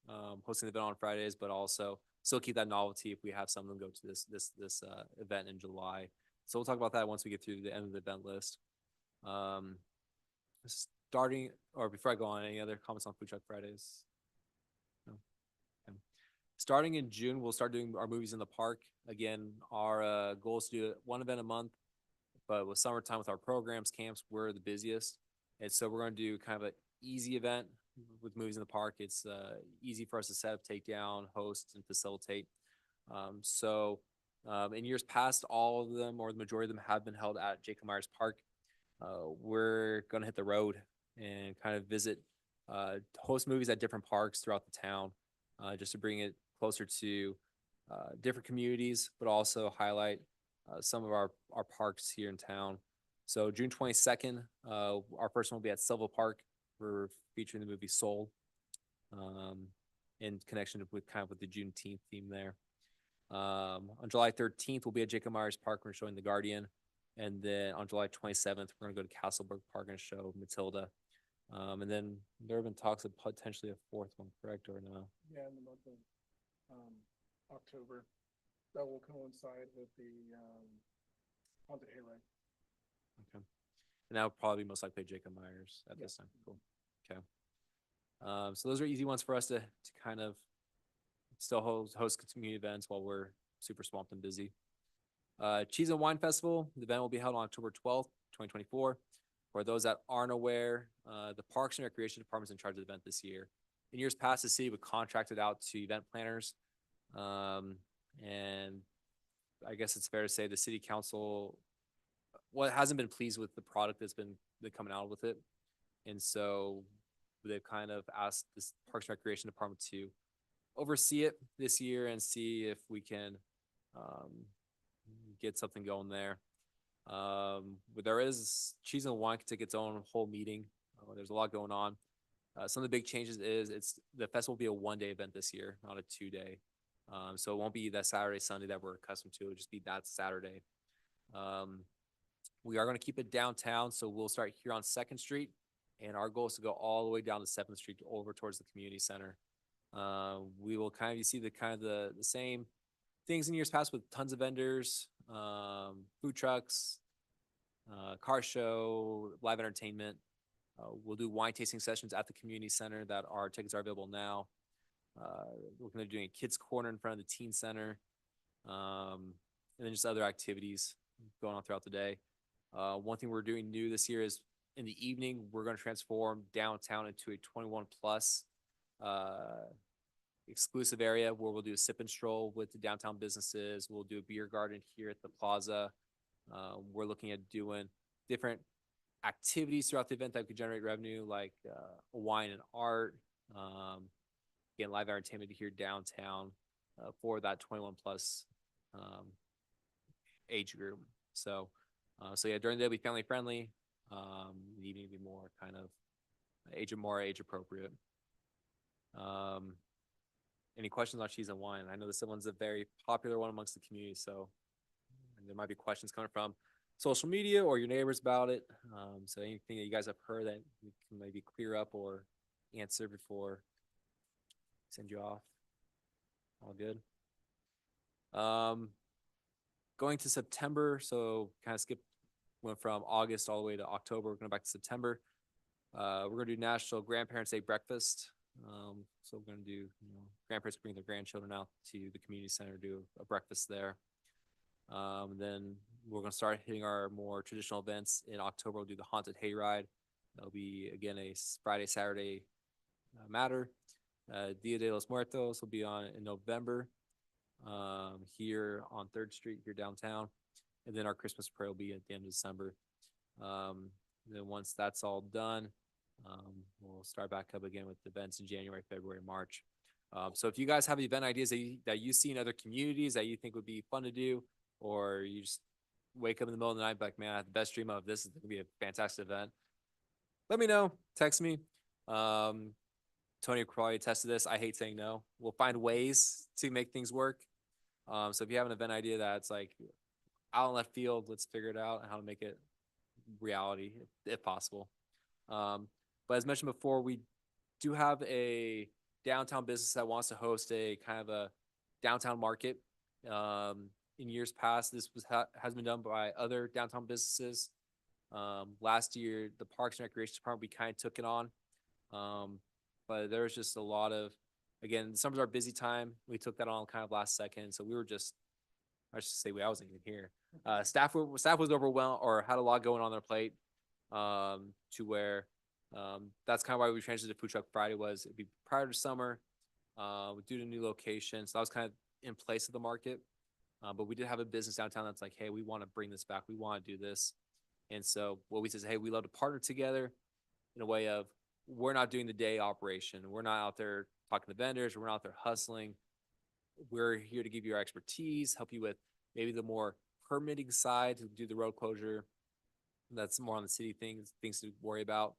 hosting the event on Fridays, but also still keep that novelty if we have some of them go to this event in July. So we'll talk about that once we get through the end of the event list. Before I go on, any other comments on Food Truck Fridays? No? Okay. Starting in June, we'll start doing our movies in the park. Again, our goal is to do one event a month, but with summertime, with our programs, camps, we're the busiest. And so we're going to do kind of an easy event with movies in the park. It's easy for us to set up, take down, host, and facilitate. In years past, all of them or the majority of them have been held at Jacob Myers Park. We're going to hit the road and kind of visit, host movies at different parks throughout the town, just to bring it closer to different communities, but also highlight some of our parks here in town. So June 22nd, our first one will be at Silva Park. We're featuring the movie Soul in connection with the Juneteenth theme there. On July 13th, we'll be at Jacob Myers Park. We're showing The Guardian. And then on July 27th, we're going to go to Castleberg Park and show Matilda. And then there have been talks of potentially a fourth one, correct, or no? Yeah, in the month of October, that will coincide with the haunted hayride. Okay. And that would probably be most likely Jacob Myers at this time. Cool. Okay. So those are easy ones for us to kind of still host community events while we're super swamped and busy. Cheese and Wine Festival, the event will be held on October 12th, 2024. For those that aren't aware, the Parks and Recreation Department is in charge of the event this year. In years past, the city would contract it out to event planners. And I guess it's fair to say the city council hasn't been pleased with the product that's been coming out with it. And so they've kind of asked this Parks and Recreation Department to oversee it this year and see if we can get something going there. But there is Cheese and Wine can take its own whole meeting. There's a lot going on. Some of the big changes is the festival will be a 1-day event this year, not a 2-day. So it won't be that Saturday, Sunday that we're accustomed to. It'll just be that Saturday. We are going to keep it downtown, so we'll start here on 2nd Street, and our goal is to go all the way down to 7th Street over towards the community center. We will kind of see the same things in years past with tons of vendors, food trucks, car show, live entertainment. We'll do wine tasting sessions at the community center that our tickets are available now. looking at doing a kids corner in front of the teen center. And then just other activities going on throughout the day. One thing we're doing new this year is in the evening, we're going to transform downtown into a 21 plus exclusive area where we'll do a sip and stroll with the downtown businesses. We'll do a beer garden here at the plaza. We're looking at doing different activities throughout the event that could generate revenue, like wine and art, again, live entertainment here downtown for that 21 plus age group. So yeah, during the day it'll be family friendly. In the evening will be more kind of age appropriate. Any questions on cheese and wine? I know this one's a very popular one amongst the community, so there might be questions coming from social media or your neighbors about it. So anything that you guys have heard that we can maybe clear up or answer before I send you off. All good. Going to September, so kind of went from August all the way to October, going back to September. We're gonna do National Grandparents Day breakfast. So we're gonna do, grandparents bring their grandchildren out to the community center, do a breakfast there. Then we're gonna start hitting our more traditional events in October. We'll do the haunted hayride. That'll be again a Friday, Saturday matter. Dia de los Muertos will be on in November. Here on 3rd Street here downtown, and then our Christmas parade will be at the end of December. Then once that's all done, we'll start back up again with events in January, February, March. So if you guys have event ideas that you see in other communities that you think would be fun to do, or you just wake up in the middle of the night like, man, I had the best dream of this is gonna be a fantastic event, let me know. Text me. Tony will probably attest to this. I hate saying no. We'll find ways to make things work. So if you have an event idea that's like out in left field, let's figure it out and how to make it reality if possible. But as mentioned before, we do have a downtown business that wants to host a kind of a downtown market. In years past, this has been done by other downtown businesses. Last year, the Parks and Recreation Department, we kind of took it on. But there was just a lot of, again, summer's our busy time. We took that on kind of last second. So we were just, I should say, I wasn't even here. Staff was overwhelmed or had a lot going on their plate, to where that's kind of why we transitioned to Food Truck Friday. Was it'd be prior to summer, due to new location. So that was kind of in place of the market. But we did have a business downtown that's like, hey, we want to bring this back. We want to do this. And so what we said is, hey, we love to partner together in a way of, we're not doing the day operation. We're not out there talking to vendors. We're not out there hustling. We're here to give you our expertise, help you with maybe the more permitting side to do the road closure. That's more on the city things to worry about.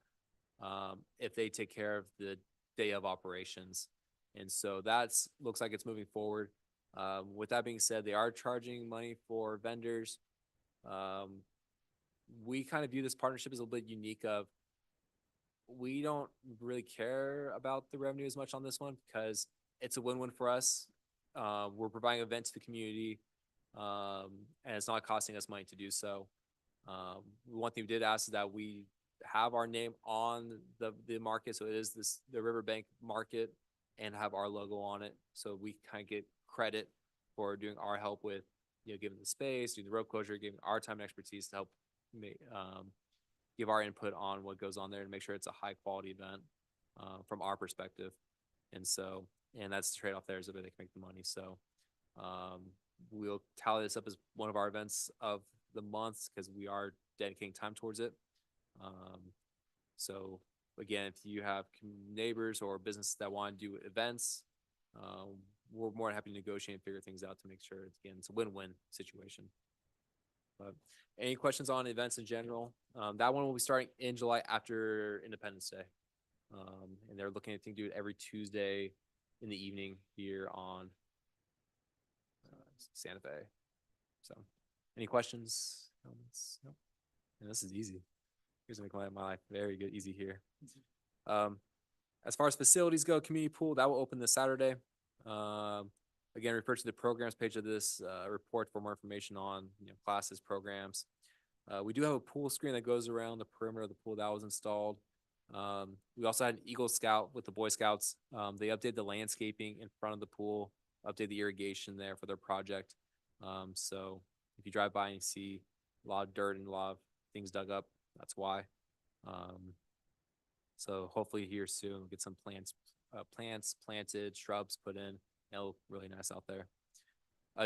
If they take care of the day of operations. And so that's looks like it's moving forward. With that being said, they are charging money for vendors. We kind of view this partnership as a little bit unique of, we don't really care about the revenue as much on this one because it's a win-win for us. We're providing an event to the community, and it's not costing us money to do so. One thing we did ask is that we have our name on the market, so it is the Riverbank Market, and have our logo on it, so we kind of get credit for doing our help with, giving the space, doing the road closure, giving our time and expertise to help give our input on what goes on there and make sure it's a high quality event from our perspective. And that's the trade-off there, is that they can make the money. So we'll tally this up as one of our events of the month because we are dedicating time towards it. So again, if you have neighbors or businesses that want to do events, we're more than happy to negotiate and figure things out to make sure it's a win-win situation. But any questions on events in general? That one will be starting in July after Independence Day. And they're looking at do it every Tuesday in the evening here on Santa Fe. So any questions? Comments? Nope. And this is easy. Here's make my life very good, easy here. As far as facilities go, community pool, that will open this Saturday. Again, refer to the programs page of this report for more information on classes, programs. We do have a pool screen that goes around the perimeter of the pool that was installed. We also had an Eagle Scout with the Boy Scouts. They updated the landscaping in front of the pool, updated the irrigation there for their project. So if you drive by and you see a lot of dirt and a lot of things dug up, that's why. So hopefully here soon we'll get some plants planted, shrubs put in. It'll look really nice out there.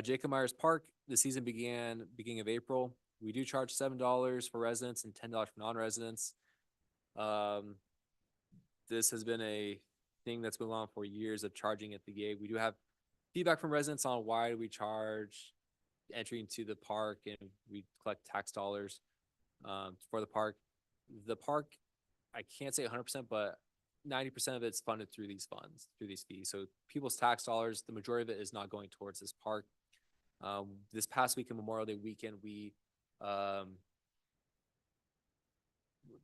Jacob Myers Park, the season began beginning of April. We do charge $7 for residents and $10 for non-residents. This has been a thing that's been on for years of charging at the gate. We do have feedback from residents on why we charge entry into the park, and we collect tax dollars for the park. The park, I can't say 100%, but 90% of it's funded through these funds, through these fees. So people's tax dollars, the majority of it is not going towards this park. This past weekend, Memorial Day weekend, we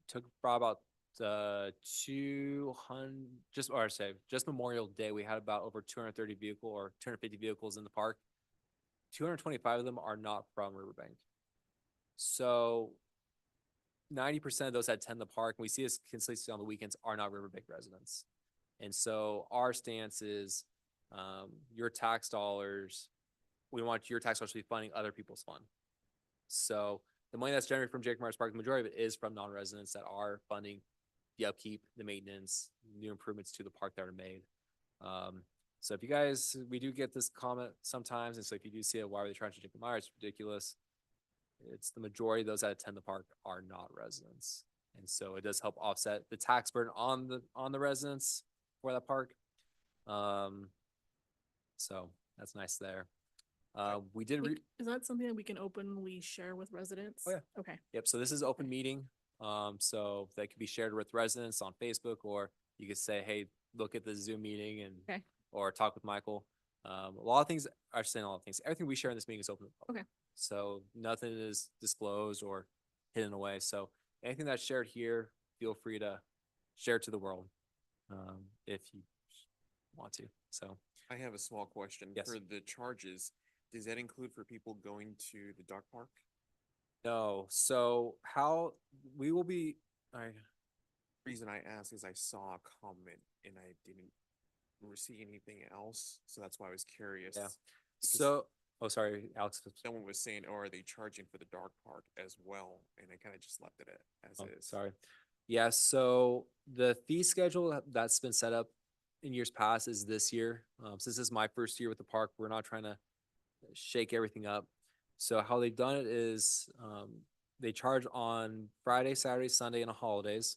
took about 200, just Memorial Day, we had about over 230 vehicle or 250 vehicles in the park. 225 of them are not from Riverbank. So 90% of those that attend the park, and we see this consistently on the weekends, are not Riverbank residents. And so our stance is your tax dollars, we want your tax dollars to be funding other people's fun. So the money that's generated from Jacob Myers Park, the majority of it is from non-residents that are funding the upkeep, the maintenance, new improvements to the park that are made. So if you guys, we do get this comment sometimes, and so if you do see it, why are they charging Jacob Myers? It's ridiculous. It's the majority of those that attend the park are not residents. And so it does help offset the tax burden on the residents for that park. So that's nice there. We did Is that something that we can openly share with residents? Oh, yeah. Okay. Yep. So this is open meeting. So that could be shared with residents on Facebook, or you could say, hey, look at the Zoom meeting and Okay. or talk with Michael. A lot of things, I'm saying a lot of things. Everything we share in this meeting is open to the public. Okay. So nothing is disclosed or hidden away. So anything that's shared here, feel free to share it to the world if you want to. So I have a small question. Yes. For the charges, does that include for people going to the dog park? no. So how we will be. Reason I ask is I saw a comment and I didn't see anything else, so that's why I was curious. Yeah. Because So sorry, Alex. someone was saying, oh, are they charging for the dog park as well? And I kind of just left it as is. Sorry. Yeah, so the fee schedule that's been set up in years past is this year. Since this is my first year with the park, we're not trying to shake everything up. So how they've done it is they charge on Friday, Saturday, Sunday, and holidays.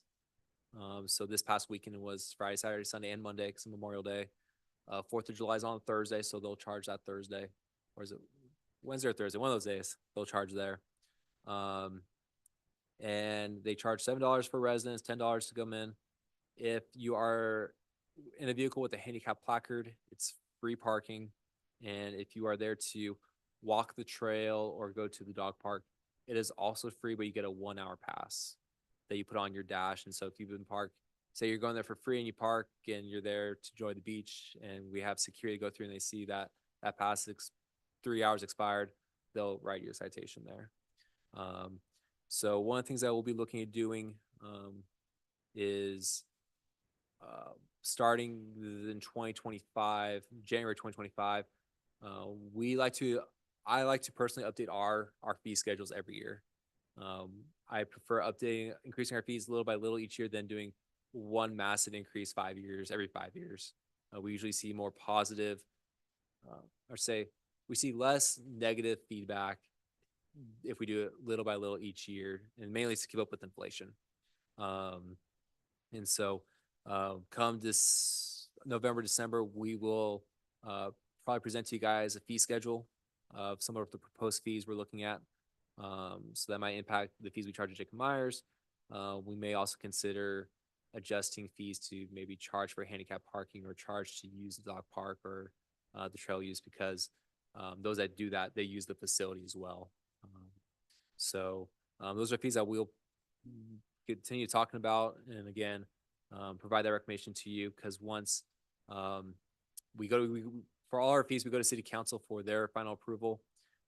So this past weekend was Friday, Saturday, Sunday, and Monday because of Memorial Day. 4th of July is on Thursday, so they'll charge that Thursday. Or is it Wednesday or Thursday? One of those days they'll charge there. And they charge $7 for residents, $10 to come in. If you are in a vehicle with a handicap placard, it's free parking. And if you are there to walk the trail or go to the dog park, it is also free, but you get a 1-hour pass that you put on your dash. And so if you've been parked, say you're going there for free and you park and you're there to enjoy the beach, and we have security go through and they see that that pass 3 hours expired, they'll write you a citation there. So one of the things that we'll be looking at doing is starting in 2025, January 2025, I like to personally update our fee schedules every year. I prefer increasing our fees little by little each year than doing one massive increase every 5 years. We usually see more positive, we see less negative feedback if we do it little by little each year, and mainly to keep up with inflation. And so come this November, December, we will probably present to you guys a fee schedule of some of the proposed fees we're looking at. So that might impact the fees we charge at Jacob Myers. We may also consider adjusting fees to maybe charge for handicap parking or charge to use the dog park or the trail use, because those that do that, they use the facility as well. So those are fees that we'll continue talking about, and again, provide that recommendation to you, because once for all our fees, we go to City Council for their final approval.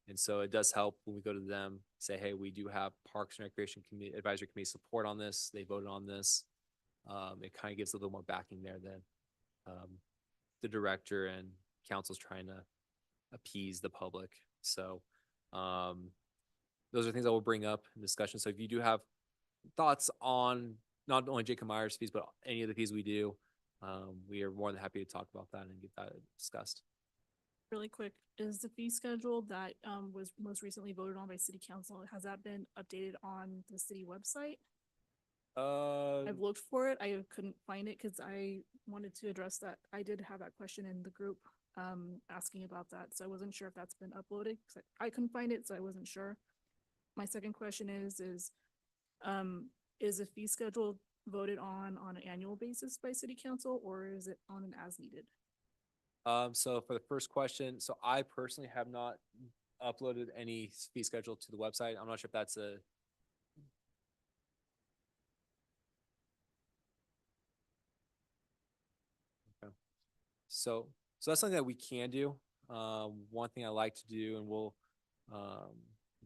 And so it does help when we go to them, say, hey, we do have Parks and Recreation Advisory Committee support on this. They voted on this. it kind of gives a little more backing there than the director and council's trying to appease the public. So those are things I will bring up in discussion. So if you do have thoughts on not only Jacob Myers fees, but any of the fees we do, we are more than happy to talk about that and get that discussed. Really quick, is the fee schedule that was most recently voted on by city council, has that been updated on the city website? I've looked for it. I couldn't find it because I wanted to address that. I did have that question in the group asking about that. So I wasn't sure if that's been uploaded. 'Cause I couldn't find it, so I wasn't sure. My second question is the fee schedule voted on an annual basis by city council, or is it on an as needed? So for the first question, so I personally have not uploaded any fee schedule to the website. I'm not sure if that's a. Okay. So that's something that we can do. One thing I like to do, and we'll,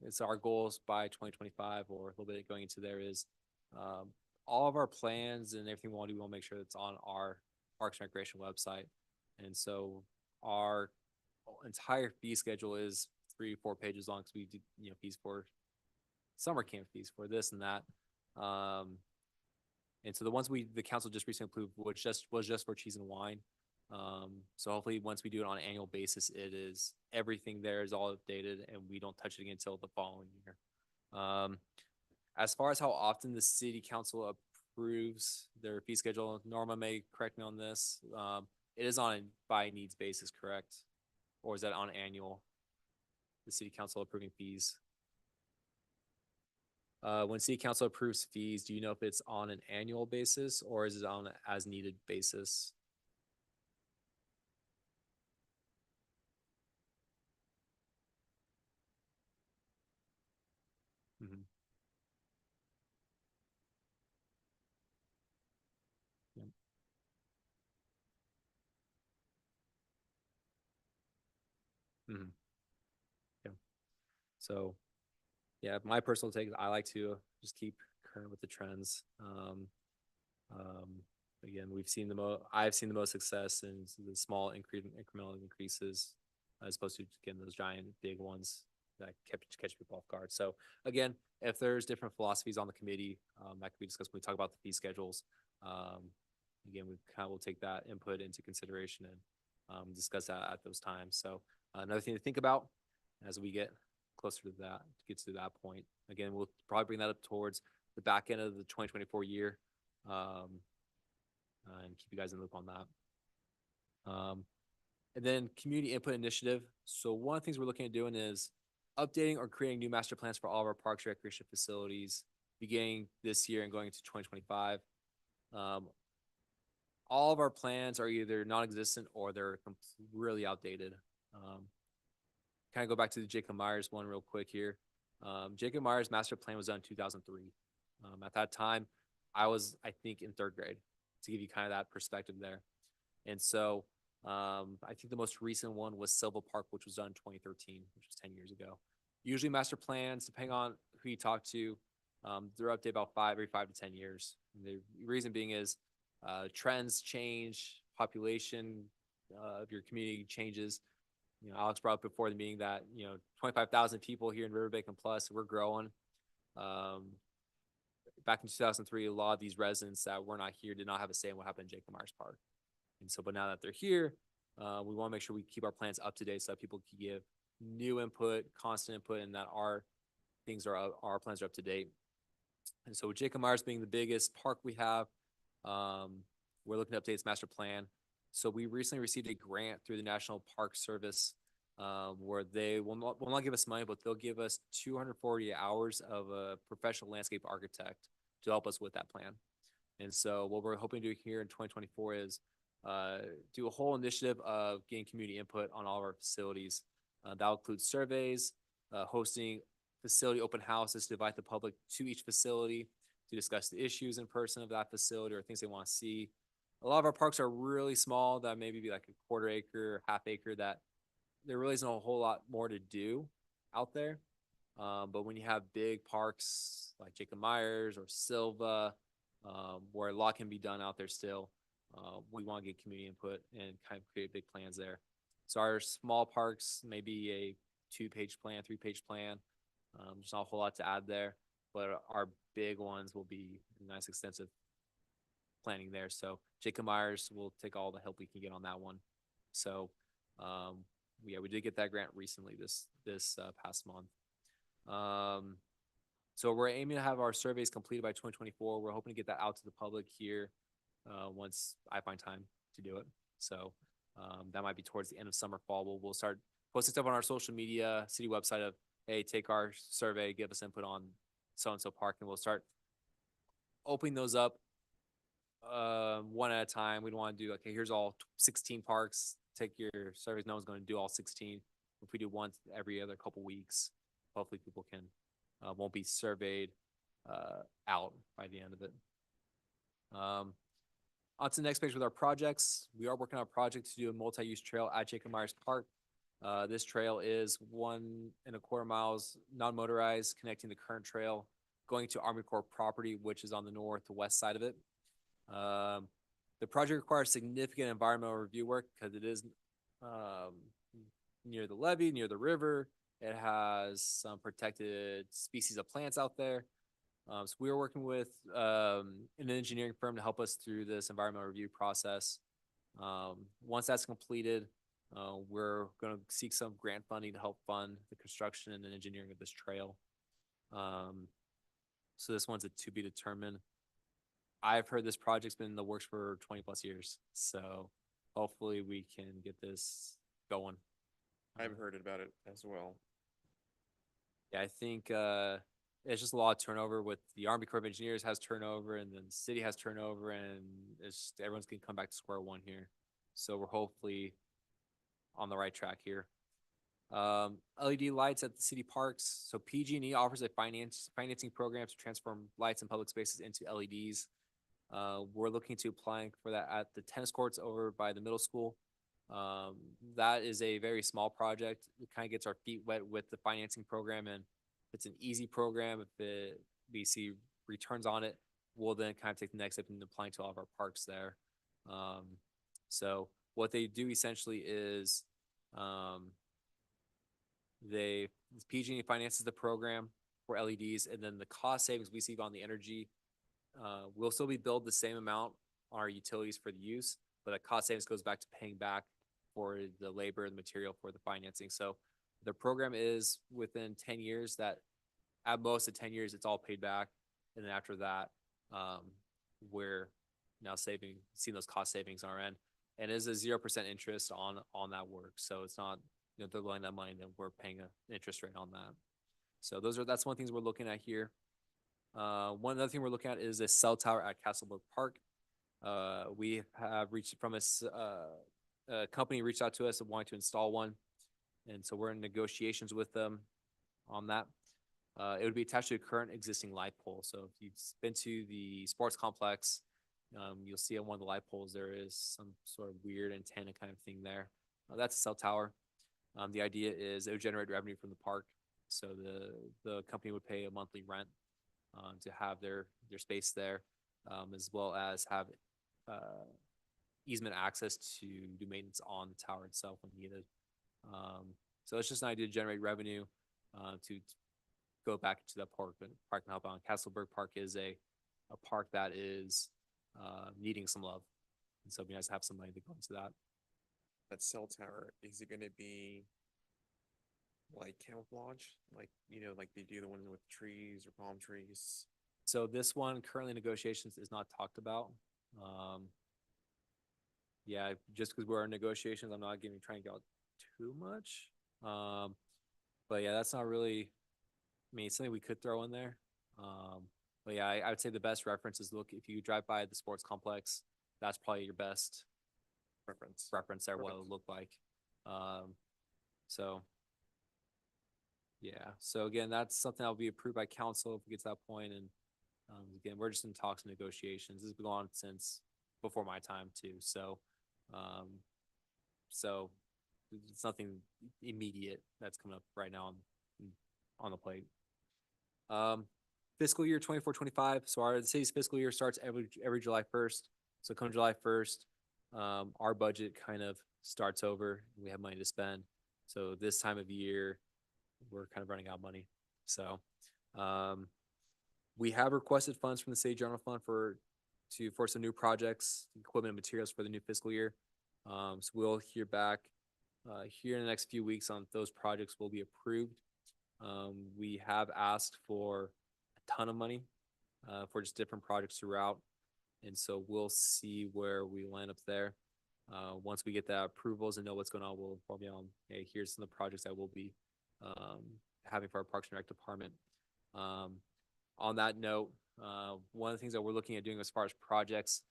it's our goals by 2025 or a little bit going into there is, all of our plans and everything we want to do, we want to make sure it's on our Parks and Recreation website. And so our entire fee schedule is 3 or 4 pages long because we do, fees for summer camp, fees for this and that. And so the ones the council just recently approved, which was just for cheese and wine. So hopefully once we do it on an annual basis, it is everything there is all updated and we don't touch it again until the following year. As far as how often the city council approves their fee schedule, Norma may correct me on this. It is on a by needs basis, correct? Or is that on annual? The city council approving fees. When city council approves fees, do you know if it's on an annual basis or is it on an as needed basis? Mm-hmm. Yep. Mm-hmm. Yeah. So, yeah, my personal take is I like to just keep current with the trends. Again, I've seen the most success in the small incremental increases as opposed to getting those giant big ones that catch people off guard. So again, if there's different philosophies on the committee, that could be discussed when we talk about the fee schedules. Again, we kind of will take that input into consideration and discuss that at those times. So another thing to think about as we get closer to that, get to that point. Again, we'll probably bring that up towards the back end of the 2024 year. And keep you guys in the loop on that. And then community input initiative. So one of the things we're looking at doing is updating or creating new master plans for all of our parks and recreation facilities beginning this year and going into 2025. All of our plans are either non-existent or they're really outdated. Kind of go back to the Jacob Myers one real quick here. Jacob Myers master plan was done in 2003. At that time, I was, I think, in 3rd grade, to give you kind of that perspective there. And so I think the most recent one was Silva Park, which was done in 2013, which was 10 years ago. Usually master plans, depending on who you talk to, they're updated about every 5 to 10 years. And the reason being is trends change, population of your community changes. Alex brought up before the meeting that, 25,000 people here in Riverbank and Plus, we're growing. Back in 2003, a lot of these residents that were not here did not have a say in what happened in Jacob Myers Park. And so, but now that they're here, we want to make sure we keep our plans up to date so that people can give new input, constant input, and that our plans are up to date. And so with Jacob Myers being the biggest park we have, we're looking to update its master plan. So we recently received a grant through the National Park Service where they will not give us money, but they'll give us 240 hours of a professional landscape architect to help us with that plan. And so what we're hoping to do here in 2024 is do a whole initiative of getting community input on all of our facilities. That'll include surveys, hosting facility open houses to invite the public to each facility to discuss the issues in person of that facility or things they want to see. A lot of our parks are really small that maybe be like a 1/4 acre or 1/2 acre that there really isn't a whole lot more to do out there. But when you have big parks like Jacob Myers or Silva, where a lot can be done out there still. We want to get community input and kind of create big plans there. So our small parks, maybe a 2-page plan, 3-page plan. There's not a whole lot to add there, but our big ones will be nice, extensive planning there. So Jacob Myers will take all the help we can get on that one. So, yeah, we did get that grant recently this past month. So we're aiming to have our surveys completed by 2024. We're hoping to get that out to the public here once I find time to do it. So that might be towards the end of summer, fall. We'll start posting stuff on our social media, city website of, hey, take our survey, give us input on so-and-so park, and we'll start opening those up one at a time. We don't want to do, okay, here's all 16 parks, take your surveys. No one's going to do all 16. If we do once every other couple weeks, hopefully people can won't be surveyed out by the end of it. On to the next page with our projects. We are working on a project to do a multi-use trail at Jacob Myers Park. This trail is 1.25 miles non-motorized, connecting the current trail going to Army Corps property, which is on the northwest side of it. The project requires significant environmental review work because it is near the levee, near the river. It has some protected species of plants out there. So we are working with an engineering firm to help us through this environmental review process. Once that's completed, we're going to seek some grant funding to help fund the construction and engineering of this trail. So this one's a to be determined. I've heard this project's been in the works for 20 plus years. So hopefully we can get this going. I've heard about it as well. Yeah, I think it's just a lot of turnover with the Army Corps of Engineers has turnover, and then the city has turnover, and it's just, everyone's gonna come back to square one here. So we're hopefully on the right track here. LED lights at the city parks. So PG&E offers a financing program to transform lights in public spaces into LEDs. We're looking to applying for that at the tennis courts over by the middle school. That is a very small project. It kind of gets our feet wet with the financing program, and it's an easy program. If we see returns on it, we'll then kind of take the next step in applying to all of our parks there. So what they do essentially is PG&E finances the program for LEDs, and then the cost savings we see on the energy will still be billed the same amount on our utilities for the use, but the cost savings goes back to paying back for the labor and the material for the financing. So the program is within 10 years that at most of 10 years, it's all paid back. And then after that, we're now seeing those cost savings on our end. And it is a 0% interest on that work. So it's not, they're loaning that money, then we're paying an interest rate on that. So that's one of the things we're looking at here. One other thing we're looking at is a cell tower at Castlebrook Park. We have reached from a company reached out to us and wanting to install one. And so we're in negotiations with them on that. It would be attached to a current existing light pole. So if you've been to the sports complex, you'll see on one of the light poles, there is some sort of weird antenna kind of thing there. That's a cell tower. The idea is it would generate revenue from the park. So the company would pay a monthly rent to have their space there, as well as have easement access to do maintenance on the tower itself when needed. So it's just an idea to generate revenue to go back to that park and help out. Castlebrook Park is a park that is needing some love, and so it'd be nice to have some money to go into that. That cell tower, is it gonna be like camouflage? Like, like they do the one with trees or palm trees? So this one currently negotiations is not talked about. Yeah, just because we're in negotiations, I'm not trying to get out too much. But yeah, that's not really, it's something we could throw in there. But yeah, I would say the best reference is look, if you drive by the sports complex, that's probably your best reference there, what it would look like. So yeah, so again, that's something that will be approved by council if we get to that point. And again, we're just in talks and negotiations. This has been going on since before my time too. So so it's nothing immediate that's coming up right now on the plate. fiscal year 24-25. So our city's fiscal year starts every July 1st. So come July 1st, our budget kind of starts over. We have money to spend. So this time of year, we're kind of running out of money. So we have requested funds from the city general fund for some new projects, equipment and materials for the new fiscal year. So we'll hear back here in the next few weeks on if those projects will be approved. We have asked for a ton of money for just different projects throughout. And so we'll see where we line up there. Once we get the approvals and know what's going on, we'll inform you on, hey, here's some of the projects that we'll be having for our Parks and Rec department. On that note, one of the things that we're looking at doing as far as projects,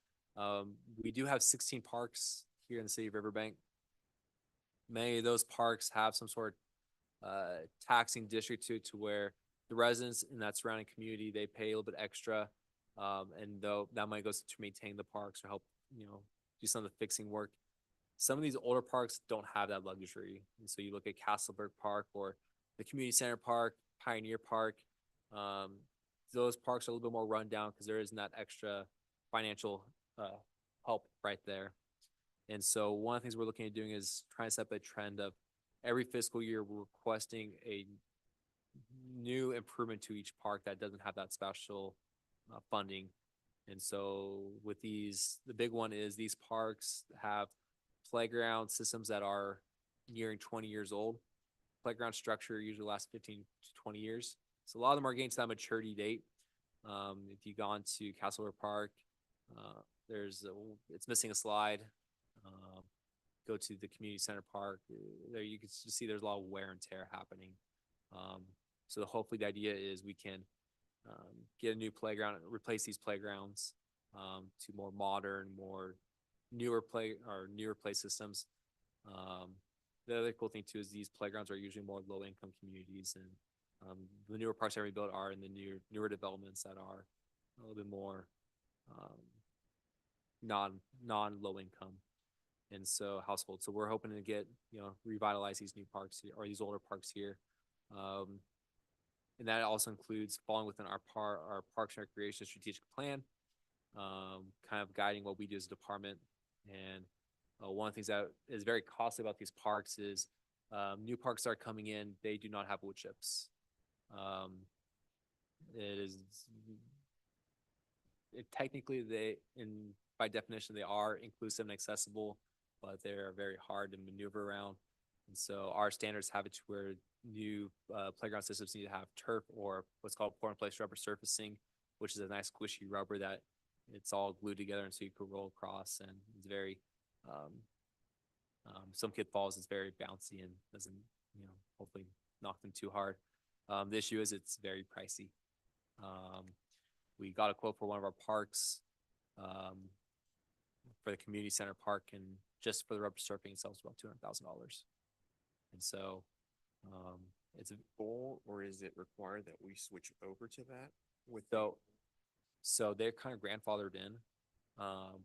we do have 16 parks here in the city of Riverbank. Many of those parks have some sort of taxing district to where the residents in that surrounding community, they pay a little bit extra. And though that money goes to maintain the parks or help, do some of the fixing work. Some of these older parks don't have that luxury. And so you look at Castleberg Park or the Community Center Park, Pioneer Park. Those parks are a little bit more run down because there isn't that extra financial help right there. And so one of the things we're looking at doing is trying to set up a trend of every fiscal year we're requesting a new improvement to each park that doesn't have that special funding. And so with these, the big one is these parks have playground systems that are nearing 20 years old. Playground structure usually lasts 15 to 20 years. So a lot of them are getting to that maturity date. If you've gone to Castleberg Park, it's missing a slide. Go to the Community Center Park. There you can just see there's a lot of wear and tear happening. So hopefully the idea is we can get a new playground, replace these playgrounds to more modern, newer play systems. The other cool thing too is these playgrounds are usually more low income communities, and the newer parks that we built are in the newer developments that are a little bit more non low income, and so households. So we're hoping to get revitalize these new parks here, or these older parks here. And that also includes falling within our Parks and Recreation strategic plan, kind of guiding what we do as a department. And one of the things that is very costly about these parks is new parks start coming in, they do not have wood chips. Technically by definition, they are inclusive and accessible, but they're very hard to maneuver around. And so our standards have it to where new playground systems need to have turf or what's called pour-in-place rubber surfacing, which is a nice squishy rubber that it's all glued together, and so you could roll across, and it's very some kid falls, it's very bouncy and doesn't hopefully knock them too hard. The issue is it's very pricey. We got a quote for one of our parks for the Community Center Park, and just for the rubber surfing itself is about $200,000. And so it's a Goal, or is it required that we switch over to that with so they're kind of grandfathered in,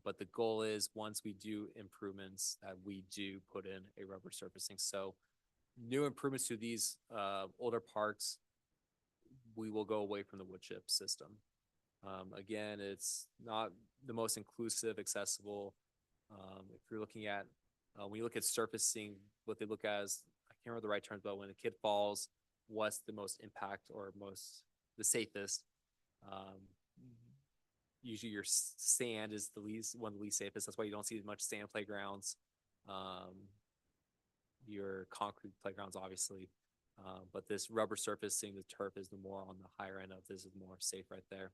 but the goal is once we do improvements that we do put in a rubber surfacing. So new improvements to these older parks, we will go away from the wood chip system. Again, it's not the most inclusive, accessible. If you're looking at when you look at surfacing, what they look at is, I can't remember the right terms, but when a kid falls, what's the most impact or the safest? Usually your sand is one of the least safest. That's why you don't see as much sand playgrounds. Your concrete playgrounds, obviously. But this rubber surfacing, the turf is the more on the higher end of this, is more safe right there.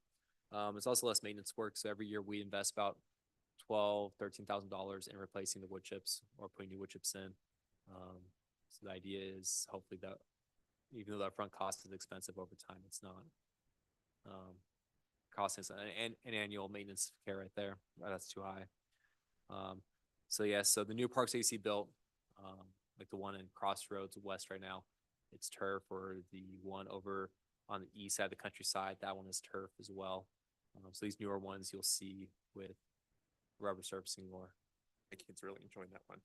It's also less maintenance work. So every year we invest about $13,000 in replacing the wood chips or putting new wood chips in. So the idea is hopefully that even though that front cost is expensive over time, it's not costing us an annual maintenance care right there. That's too high. So the new parks that you see built, like the one in Crossroads West right now, it's turf, or the one over on the east side of the countryside, that one is turf as well. So these newer ones you'll see with rubber surfacing more. my kids really enjoying that one.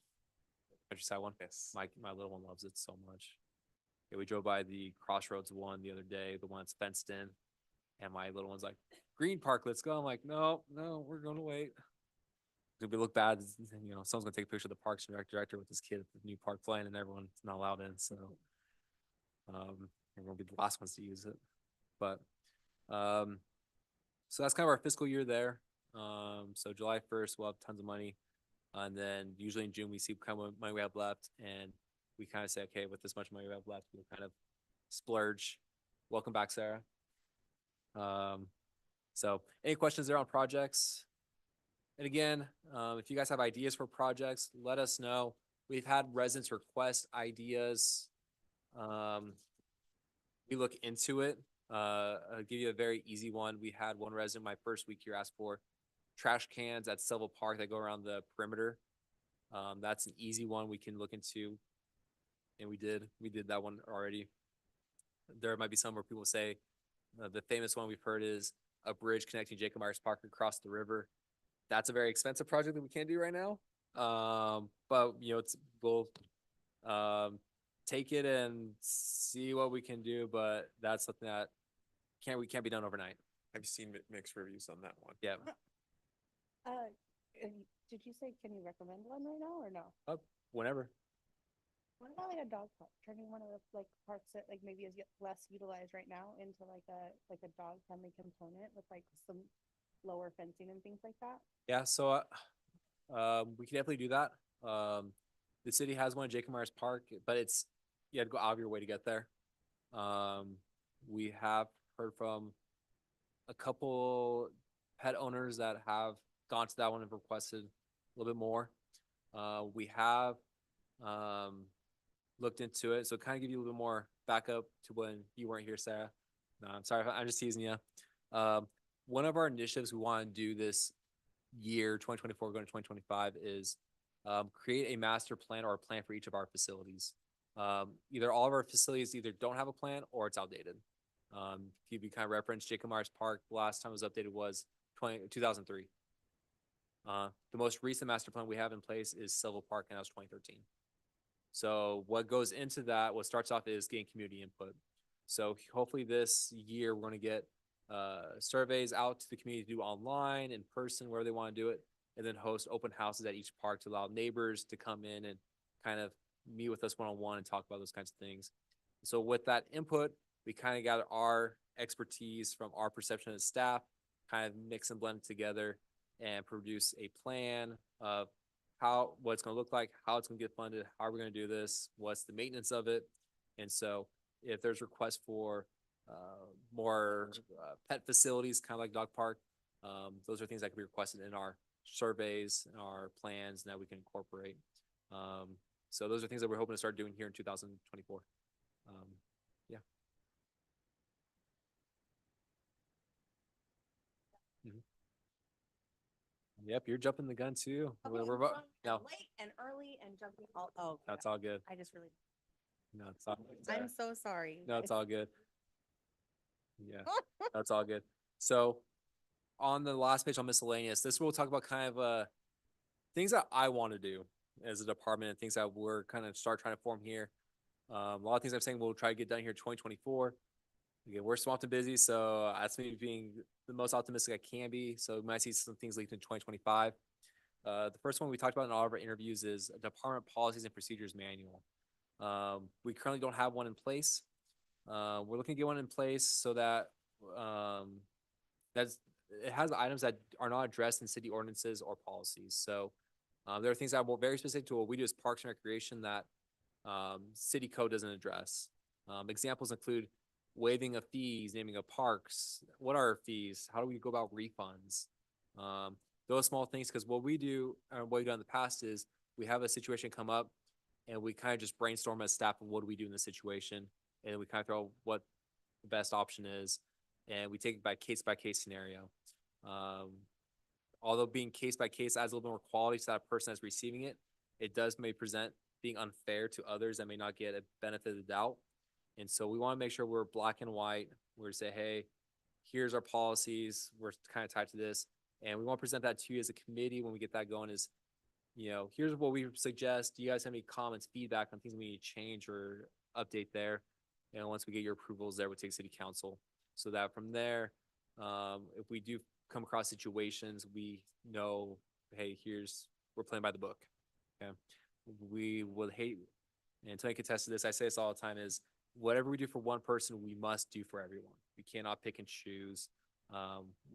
Countryside one. Yes. My little one loves it so much. Yeah, we drove by the Crossroads one the other day, the one that's fenced in. And my little one's like, Green Park, let's go. I'm like, no, we're gonna wait. It'll be look bad, someone's gonna take a picture of the parks director with this kid at the new park playing and everyone's not allowed in, so. And we'll be the last ones to use it. But, so that's kind of our fiscal year there. So July 1st, we'll have tons of money. And then usually in June, we see how much money we have left. And we kind of say, okay, with this much money we have left, we'll kind of splurge. Welcome back, Sarah. So any questions there on projects? And again, if you guys have ideas for projects, let us know. We've had residents request ideas. We look into it. I'll give you a very easy one. We had one resident my first week here ask for trash cans at Seville Park that go around the perimeter. That's an easy one we can look into. And we did that one already. There might be some where people say, the famous one we've heard is a bridge connecting Jacob Myers Park across the river. That's a very expensive project that we can't do right now. But we'll take it and see what we can do. But that's something that can't be done overnight. I've seen mixed reviews on that one. Yeah. Did you say, can you recommend one right now or no? Whenever. What about like a dog park, turning one of the like parks that like maybe is less utilized right now into like a dog friendly component with like some lower fencing and things like that? Yeah, so we can definitely do that. The city has one at Jacob Myers Park, but you had to go out of your way to get there. We have heard from a couple pet owners that have gone to that one and requested a little bit more. We have looked into it, so kind of give you a little bit more backup to when you weren't here, Sarah. No, I'm sorry, I'm just teasing you. One of our initiatives we want to do this year, 2024 going to 2025, is create a master plan or a plan for each of our facilities. Either all of our facilities either don't have a plan or it's outdated. If you kind of reference Jacob Myers Park, the last time it was updated was 2003. The most recent master plan we have in place is Seville Park, and that was 2013. So what goes into that, what starts off is getting community input. So hopefully this year we're going to get surveys out to the community to do online, in person, where they want to do it, and then host open houses at each park to allow neighbors to come in and kind of meet with us one-on-one and talk about those kinds of things. So with that input, we kind of gather our expertise from our perception as staff, kind of mix and blend it together and produce a plan of what it's going to look like, how it's going to get funded, how we're going to do this, what's the maintenance of it. And so if there's requests for more pet facilities, kind of like dog park, those are things that can be requested in our surveys, in our plans, and that we can incorporate. So those are things that we're hoping to start doing here in 2024. Yeah. Yep, you're jumping the gun too. Okay, We're I'm no, late and early and jumping all. Oh, that's all good. I just really. No, it's all. I'm so sorry. No, it's all good. Yeah, that's all good. So on the last page on miscellaneous, this will talk about kind of things that I want to do as a department and things that we're kind of trying to form here. A lot of things I'm saying we'll try to get done here in 2024. Again, we're swamped and busy, so that's me being the most optimistic I can be. So we might see some things leaked in 2025. The first one we talked about in all of our interviews is a department policies and procedures manual. We currently don't have one in place. We're looking to get one in place so that it has items that are not addressed in city ordinances or policies. So there are things that are very specific to what we do as Parks and Recreation that city code doesn't address. Examples include waiving of fees, naming of parks. What are our fees? How do we go about refunds? Those small things, because what we do, what we've done in the past is we have a situation come up and we kind of just brainstorm as staff of what do we do in this situation. And we kind of throw what the best option is. And we take it by case scenario. Although being case by case adds a little bit more quality to that person that's receiving it, it does may present being unfair to others that may not get a benefit of the doubt. And so we want to make sure we're black and white. We're say, hey, here's our policies. We're kind of tied to this. And we want to present that to you as a committee when we get that going is, here's what we suggest. Do you guys have any comments, feedback on things we need to change or update there? And once we get your approvals there, we'll take city council. So that from there, If we do come across situations, we know, hey, we're playing by the book. Okay. We would hate, and Tony can attest to this, I say this all the time, is whatever we do for one person, we must do for everyone. We cannot pick and choose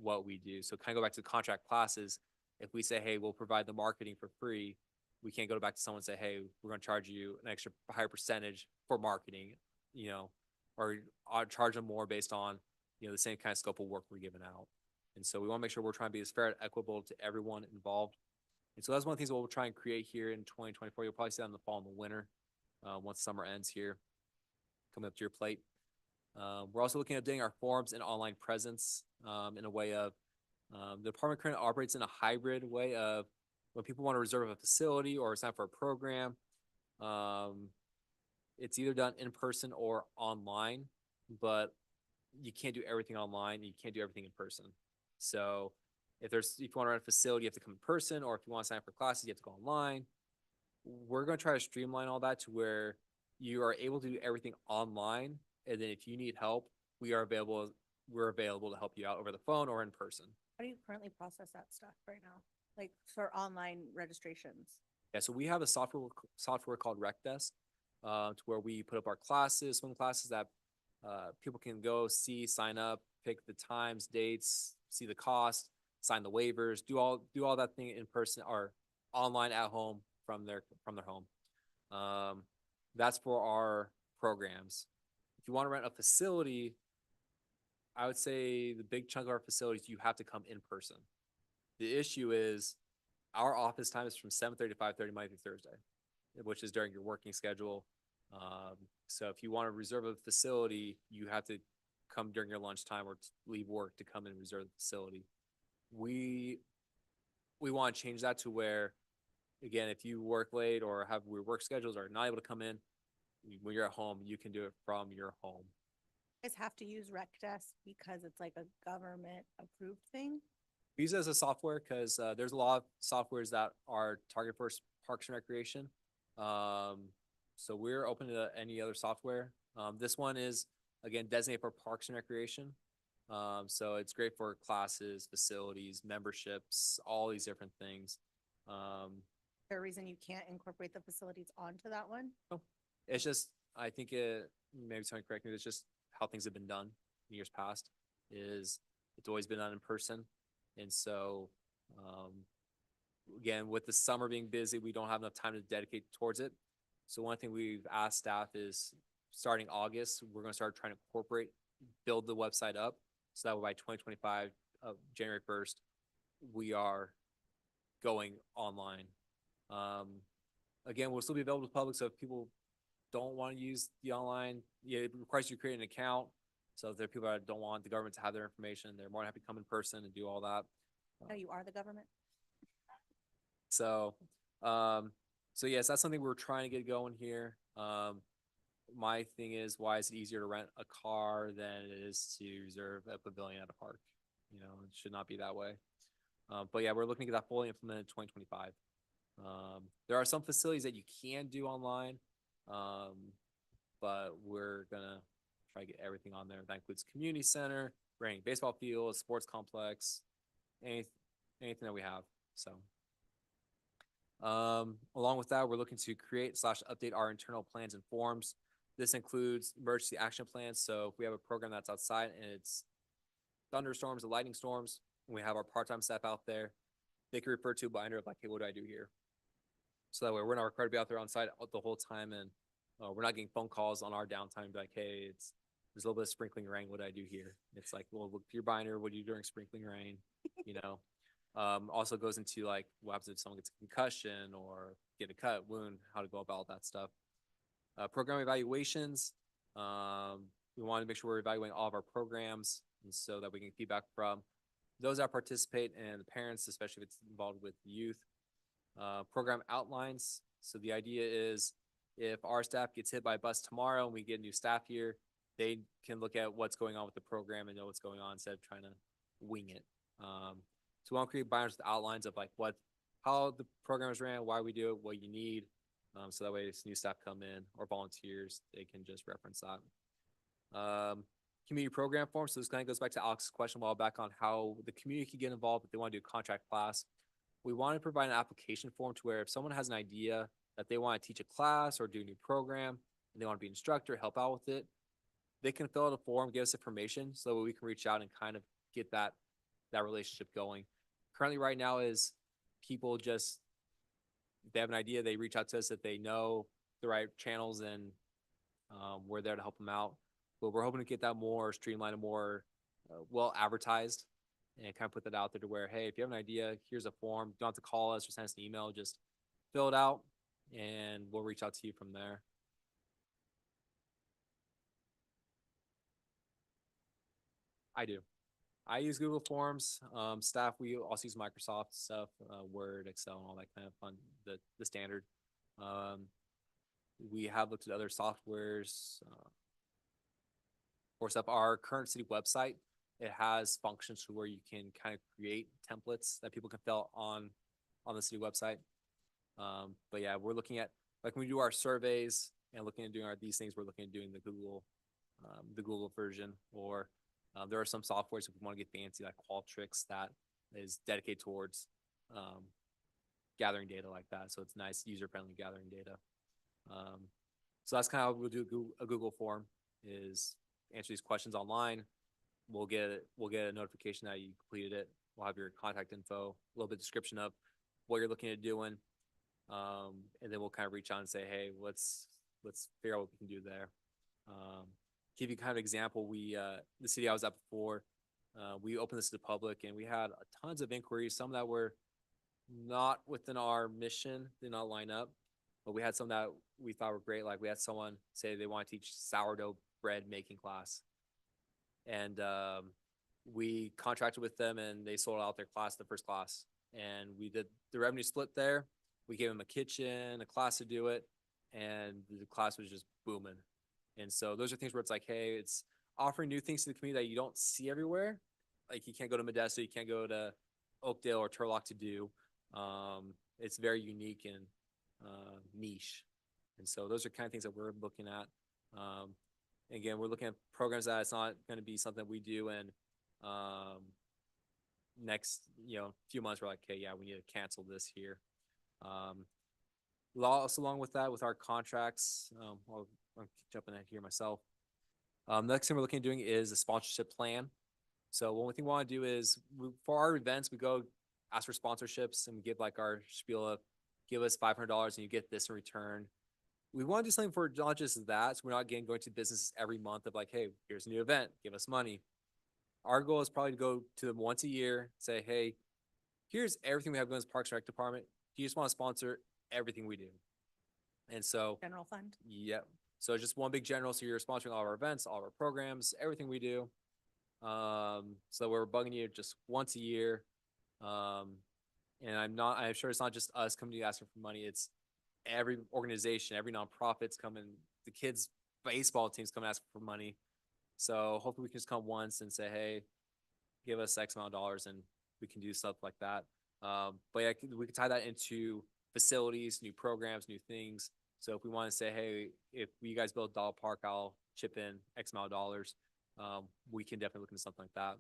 what we do. So kind of go back to the contract classes. If we say, hey, we'll provide the marketing for free, we can't go back to someone and say, hey, we're going to charge you an extra higher percentage for marketing, or charge them more based on, the same kind of scope of work we're giving out. And so we want to make sure we're trying to be as fair and equitable to everyone involved. And so that's one of the things we'll try and create here in 2024. You'll probably see that in the fall and the winter, once summer ends here, coming up to your plate. We're also looking at updating our forums and online presence in a way of, the department currently operates in a hybrid way of when people want to reserve a facility or sign up for a program, it's either done in person or online, but you can't do everything online and you can't do everything in person. So if you want to rent a facility, you have to come in person, or if you want to sign up for classes, you have to go online. We're going to try to streamline all that to where you are able to do everything online. And then if you need help, we're available to help you out over the phone or in person. How do you currently process that stuff right now? Like for online registrations? Yeah, so we have a software called RecDesk, to where we put up our classes, swim classes that people can go see, sign up, pick the times, dates, see the cost, sign the waivers, do all that thing in person or online at home from their home. That's for our programs. If you want to rent a facility, I would say the big chunk of our facilities, you have to come in person. The issue is our office time is from 7:30 to 5:30 Monday through Thursday, which is during your working schedule. So if you want to reserve a facility, you have to come during your lunchtime or leave work to come and reserve the facility. We want to change that to where, again, if you work late or have weird work schedules or not able to come in, when you're at home, you can do it from your home. You guys have to use RecDesk because it's like a government approved thing? We use it as a software because there's a lot of softwares that are targeted for Parks and Recreation. So we're open to any other software. This one is, again, designated for Parks and Recreation. So it's great for classes, facilities, memberships, all these different things. Is there a reason you can't incorporate the facilities onto that one? It's just, I think maybe someone correct me, it's just how things have been done in years past. It's always been done in person. And so, again, with the summer being busy, we don't have enough time to dedicate towards it. So one thing we've asked staff is starting August, we're going to start trying to build the website up so that by 2025, January 1st, we are going online. Again, we'll still be available to the public. So if people don't want to use the online, it requires you to create an account. So if there are people that don't want the government to have their information, they're more than happy to come in person and do all that. No, you are the government. So yes, that's something we're trying to get going here. My thing is, why is it easier to rent a car than it is to reserve a pavilion at a park? It should not be that way. But yeah, we're looking to get that fully implemented in 2025. There are some facilities that you can do online, but we're gonna try to get everything on there. That includes community center, renting baseball field, sports complex, anything that we have. So, along with that, we're looking to create/update our internal plans and forms. This includes emergency action plans. So if we have a program that's outside and it's thunderstorms or lightning storms, and we have our part-time staff out there, they can refer to a binder of like, hey, what do I do here? So that way we're not required to be out there on site the whole time, and we're not getting phone calls on our downtime like, hey, there's a little bit of sprinkling rain. What do I do here? It's like, well, look at your binder. What do you do during sprinkling rain? Also goes into like what happens if someone gets a concussion or get a cut, wound, how to go about that stuff. Program evaluations. We want to make sure we're evaluating all of our programs, and so that we can get feedback from those that participate and the parents, especially if it's involved with youth. Program outlines. So the idea is if our staff gets hit by a bus tomorrow and we get new staff here, they can look at what's going on with the program and know what's going on instead of trying to wing it. So we want to create binders with outlines of like how the program is ran, why we do it, what you need. So that way if new staff come in or volunteers, they can just reference that. community program form. So this kind of goes back to Alex's question a while back on how the community can get involved if they want to do a contract class. We want to provide an application form to where if someone has an idea that they want to teach a class or do a new program and they want to be an instructor, help out with it, they can fill out a form, give us information so that we can reach out and kind of get that relationship going. Currently right now is people just, if they have an idea, they reach out to us if they know the right channels, and we're there to help them out. But we're hoping to get that more streamlined and more well advertised, and kind of put that out there to where, hey, if you have an idea, here's a form. You don't have to call us or send us an email. Just fill it out and we'll reach out to you from there. I do. I use Google Forms. Staff, we also use Microsoft stuff, Word, Excel, and all that kind of fun, the standard. We have looked at other softwares. For stuff, our current city website, it has functions to where you can kind of create templates that people can fill on the city website. But yeah, we're looking at, like when we do our surveys and looking at doing these things, we're looking at doing the Google version, or there are some softwares if we want to get fancy, like Qualtrics, that is dedicated towards gathering data like that. So it's nice, user-friendly gathering data. So that's kind of how we'll do a Google form, is answer these questions online. We'll get a notification that you completed it. We'll have your contact info, a little bit of description of what you're looking at doing. And then we'll kind of reach out and say, hey, let's figure out what we can do there. Give you kind of example, the city I was at before, we opened this to the public and we had tons of inquiries, some that were not within our mission, did not line up, but we had some that we thought were great. Like we had someone say they want to teach sourdough bread making class. And we contracted with them and they sold out their class, the first class. And we did the revenue split there. We gave them a kitchen, a class to do it, and the class was just booming. And so those are things where it's like, hey, it's offering new things to the community that you don't see everywhere. Like you can't go to Modesto, you can't go to Oakdale or Turlock to do. It's very unique and niche. And so those are kind of things that we're looking at. Again, we're looking at programs that it's not going to be something we do in next, few months. We're like, okay, yeah, we need to cancel this here. Also, along with that, with our contracts, I'm jumping ahead here myself. Next thing we're looking at doing is a sponsorship plan. So one thing we want to do is for our events, we go ask for sponsorships and we give like our spiel of give us $500 and you get this in return. We want to do something for not just that. So we're not going to businesses every month of like, hey, here's a new event, give us money. Our goal is probably to go to them once a year, say, hey, here's everything we have going as Parks and Rec department. Do you just want to sponsor everything we do? And so General fund. Yep. So just one big general. So you're sponsoring all of our events, all of our programs, everything we do. So we're bugging you just once a year. And I'm sure it's not just us coming to you asking for money. It's every organization, every nonprofit's coming, the kids' baseball teams come asking for money. So hopefully we can just come once and say, hey, give us X amount of dollars and we can do stuff like that. But yeah, we can tie that into facilities, new programs, new things. So if we want to say, hey, if you guys build a dog park, I'll chip in X amount of dollars. We can definitely look into something like that.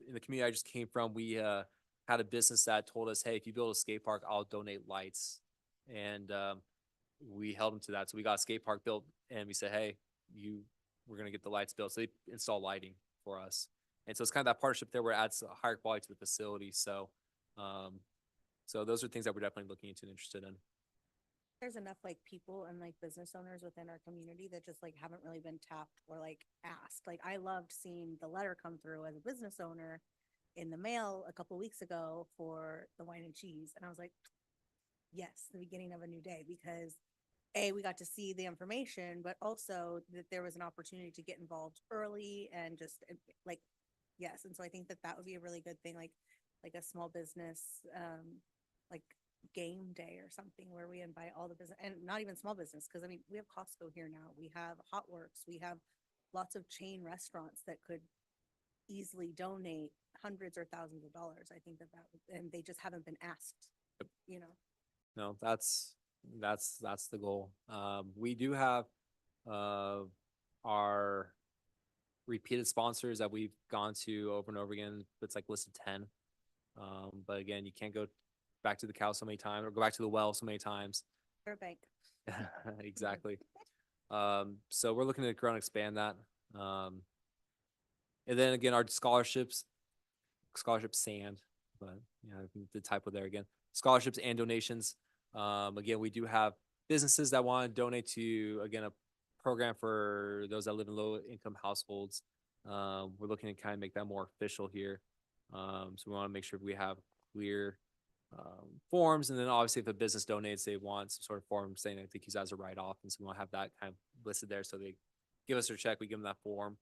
In the community I just came from, we had a business that told us, hey, if you build a skate park, I'll donate lights. And we held them to that. So we got a skate park built and we said, hey, we're going to get the lights built. So they install lighting for us. And so it's kind of that partnership there where it adds a higher quality to the facility. So those are things that we're definitely looking into and interested in. There's enough like people and like business owners within our community that just like haven't really been tapped or like asked. Like I loved seeing the letter come through as a business owner in the mail a couple weeks ago for the wine and cheese. And I was like, yes, the beginning of a new day, because we got to see the information, but also that there was an opportunity to get involved early and just like, yes. And so I think that would be a really good thing, like a small business, like game day or something where we invite all the business, and not even small business, because I mean we have Costco here now, we have Hot Works, we have lots of chain restaurants that could easily donate hundreds or thousands of dollars. I think that and they just haven't been asked. No, that's the goal. We do have repeated sponsors that we've gone to over and over again. It's like listed 10. But again, you can't go back to the cow so many times or go back to the well so many times. Burbank. Exactly. So we're looking to grow and expand that. And then again, our scholarship sand, but the typo there again. Scholarships and donations. Again, we do have businesses that want to donate to, again, a program for those that live in low income households. We're looking to kind of make that more official here. So we want to make sure we have clear forms, and then obviously if a business donates, they want some sort of form saying that they use that as a write-off, and so we want to have that kind of listed there. So they give us their check, we give them that form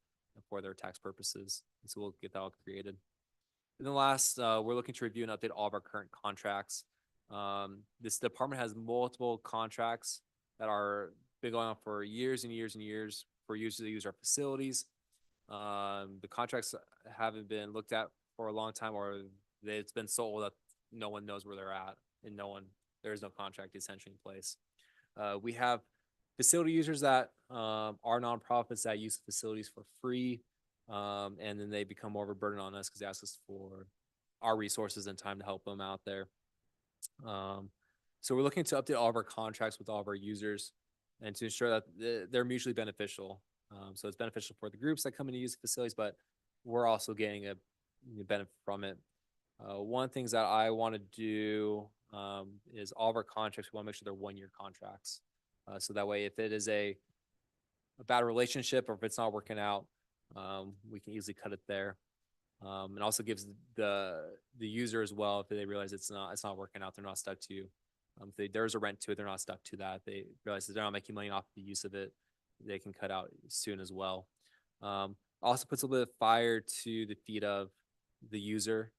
for their tax purposes, and so we'll get that all created. And then last, we're looking to review and update all of our current contracts. This department has multiple contracts that are been going on for years and years and years for users that use our facilities. The contracts haven't been looked at for a long time, or it's been so old that no one knows where they're at, and there is no contract essentially in place. We have facility users that are nonprofits that use facilities for free, and then they become more of a burden on us because they ask us for our resources and time to help them out there. So we're looking to update all of our contracts with all of our users and to ensure that they're mutually beneficial. So it's beneficial for the groups that come in to use the facilities, but we're also getting a benefit from it. One of the things that I want to do is all of our contracts, we want to make sure they're 1-year contracts. So that way, if it is a bad relationship or if it's not working out, we can easily cut it there. It also gives the user as well, if they realize it's not working out, they're not stuck to. If there's a rent to it, they're not stuck to that. They realize that they're not making money off the use of it, they can cut out soon as well. Also puts a little bit of fire to the feet of the user.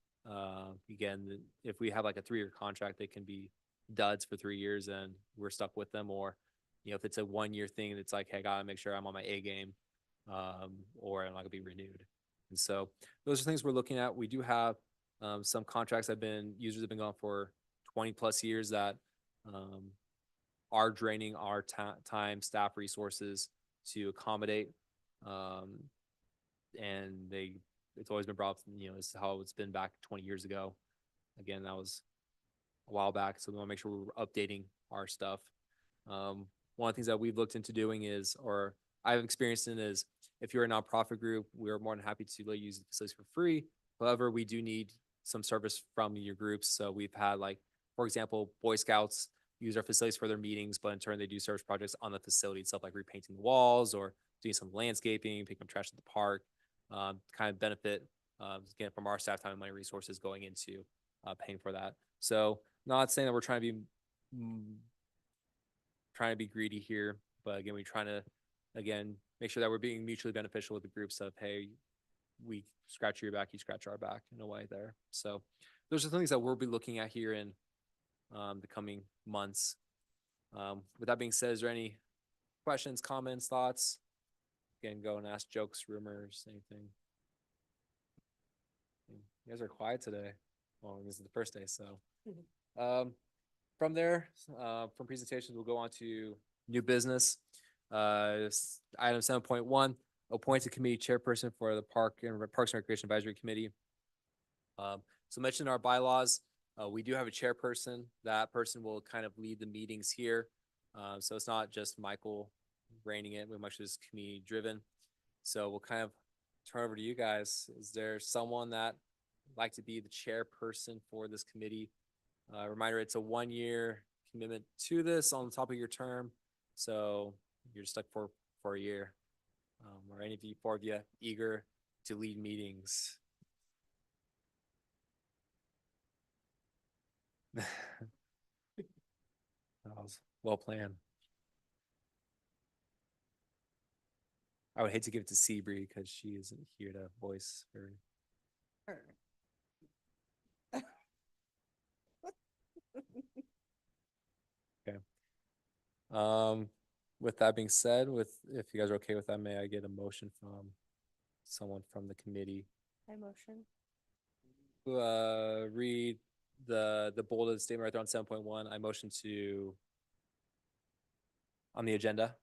Again, if we have like a 3-year contract, they can be duds for 3 years and we're stuck with them. Or, if it's a 1-year thing, it's like, hey, I gotta make sure I'm on my A game, or I'm not gonna be renewed. And so those are things we're looking at. We do have some contracts users have been gone for 20 plus years that are draining our time, staff, resources to accommodate. And it's always been brought up, this is how it's been back 20 years ago. Again, that was a while back, so we want to make sure we're updating our stuff. One of the things that we've looked into doing is, or I've experienced in, is if you're a nonprofit group, we're more than happy to let you use the facilities for free. However, we do need some service from your groups. So we've had, like, for example, Boy Scouts use our facilities for their meetings, but in turn they do service projects on the facility itself, like repainting the walls or doing some landscaping, picking up trash at the park. Kind of benefit, again, from our staff time and money resources going into paying for that. So not saying that we're trying to be greedy here, but again, we're trying to, again, make sure that we're being mutually beneficial with the groups of, hey, we scratch your back, you scratch our back in a way there. So those are things that we'll be looking at here in the coming months. With that being said, is there any questions, comments, thoughts? Again, go and ask jokes, rumors, anything. You guys are quiet today. Well, this is the first day, so. From there, from presentations, we'll go on to new business. Item 7.1, appoint a committee chairperson for the Parks and Recreation Advisory Committee. So mentioned in our bylaws, we do have a chairperson. That person will kind of lead the meetings here. So it's not just Michael reining it. We're much just community driven. So we'll kind of turn over to you guys. Is there someone that would like to be the chairperson for this committee? Reminder, it's a 1-year commitment to this on the top of your term. So you're stuck for a year. Are any of you, 4 of you, eager to lead meetings? That was well planned. I would hate to give it to Seabree because she isn't here to voice her. Okay. With that being said, if you guys are okay with that, may I get a motion from someone from the committee? I motion. Read the bolded statement right there on 7.1. I motion to on the agenda.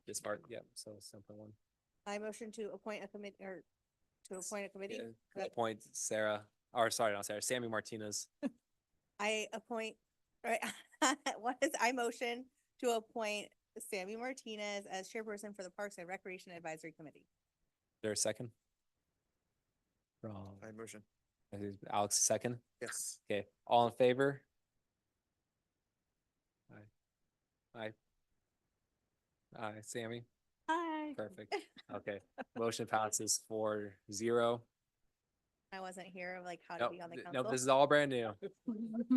This part, yeah. So 7.1. I motion to appoint a committee or to appoint a committee. Good. Appoint Sarah, or sorry, not Sarah, Sammy Martinez. I appoint, right, I motion to appoint Sammy Martinez as chairperson for the Parks and Recreation Advisory Committee. Is there a second? Wrong. I motion. Alex, second. Yes. Okay, all in favor? Aye. Aye, Sammy, Hi. perfect. Okay, motion passes 4-0. I wasn't here of like how to Nope, be on the nope, council. this is all brand new.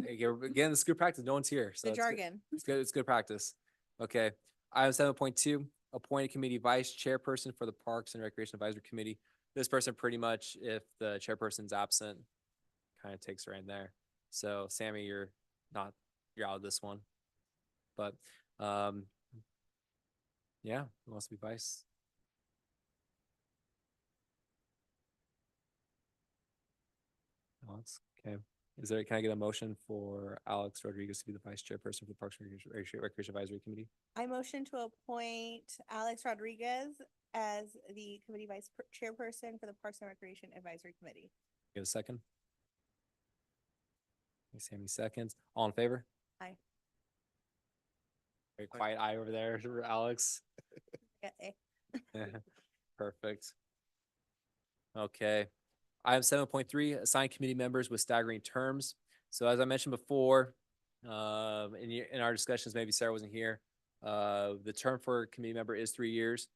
Hey, again, this is good practice. No one's here, so The it's good. jargon. It's good practice. Okay, item 7.2, appoint a committee vice chairperson for the Parks and Recreation Advisory Committee. This person pretty much, if the chairperson's absent, kind of takes her in there. So Sammy, you're out of this one. But, yeah, who wants to be vice? Alex, okay. Can I get a motion for Alex Rodriguez to be the vice chairperson for the Parks and Recreation Advisory Committee? I motion to appoint Alex Rodriguez as the committee chairperson for the Parks and Recreation Advisory Committee. Get a second? Okay, Sammy seconds. All in favor? Aye. Very quiet eye over there, Alex. Yeah, eh. Perfect. Okay. Item 7.3, assign committee members with staggering terms. So as I mentioned before, in our discussions, maybe Sarah wasn't here. The term for a committee member is 3 years.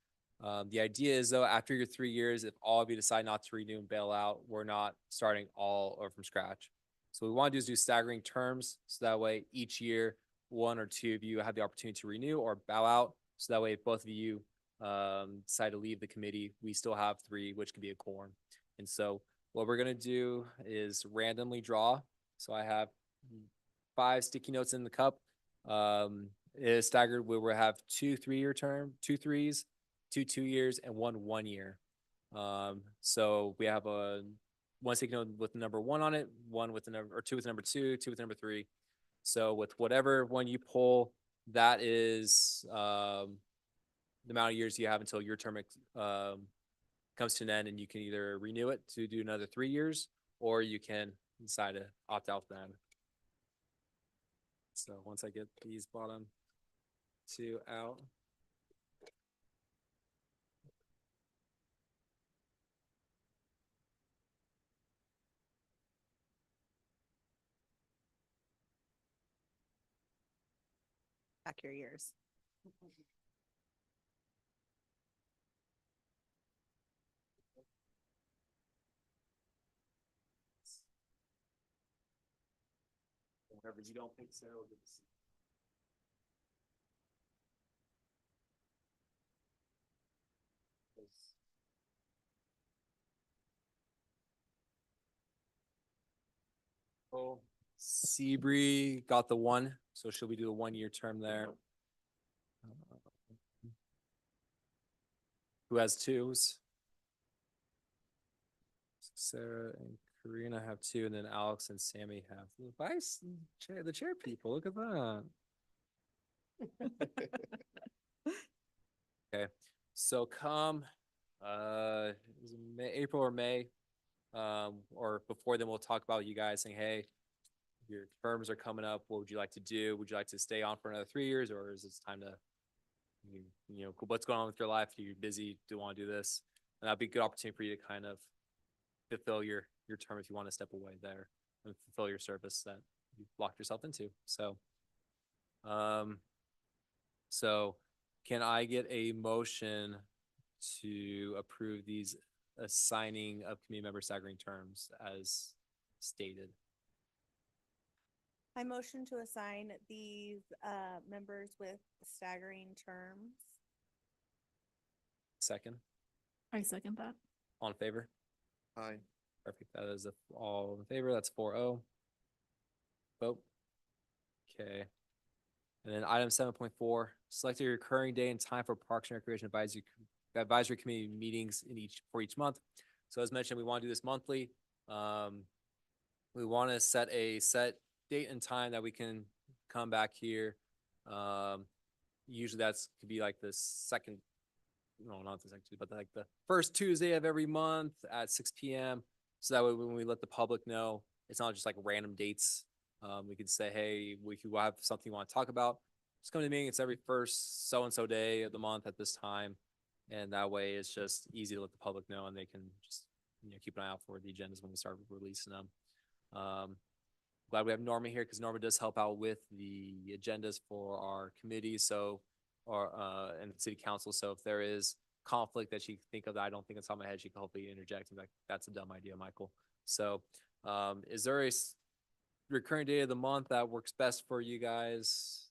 The idea is though, after your 3 years, if all of you decide not to renew and bail out, we're not starting all over from scratch. So what we want to do is do staggering terms. So that way each year, 1 or 2 of you have the opportunity to renew or bow out. So that way, if both of you decide to leave the committee, we still have 3, which could be a quorum. And so what we're gonna do is randomly draw. So I have 5 sticky notes in the cup. It is staggered where we have 2 3-year term, 2 3s, 2 2 years, and 1 1 year. So we have one sticky note with the number 1 on it, 1 with the number, or 2 with number 2, 2 with number 3. So with whatever one you pull, that is the amount of years you have until your term comes to an end, and you can either renew it to do another 3 years, or you can decide to opt out then. So once I get these bottom 2 out. Back your years. Whatever you don't think, Sarah will get to see. Oh, Seabree got the 1, so she'll be doing a 1-year term there. Who has 2s? Sarah and Karina have 2, and then Alex and Sammy have the vice chair, the chair people. Look at that. Okay, so come is it April or May, or before then, we'll talk about you guys saying, hey, your terms are coming up. What would you like to do? Would you like to stay on for another 3 years, or is it time to, you know, what's going on with your life? Are you busy? Do you want to do this? And that'd be a good opportunity for you to kind of fulfill your term if you want to step away there and fulfill your service that you locked yourself into. So, so can I get a motion to approve these assigning of committee member staggering terms as stated? I motion to assign these members with staggering terms. Second, I second that. all in favor? Aye. Perfect. That is all in favor. That's 4-0. Vote. Okay. And then item 7.4, select a recurring day and time for Parks and Recreation Advisory Committee meetings for each month. So as mentioned, we want to do this monthly. We want to set a date and time that we can come back here. Usually could be like the second no, not the second Tuesday, but like the first Tuesday of every month at 6 PM. So that way when we let the public know, it's not just like random dates. We could say, hey, we could have something you want to talk about. Just come to the meeting. It's every first so-and-so day of the month at this time. And that way it's just easy to let the public know and they can just, keep an eye out for the agendas when we start releasing them. Glad we have Norma here because Norma does help out with the agendas for our committees. So, and city council. So if there is conflict that she can think of that I don't think it's on my head, she can hopefully interject and be like, that's a dumb idea, Michael. So, is there a recurring day of the month that works best for you guys?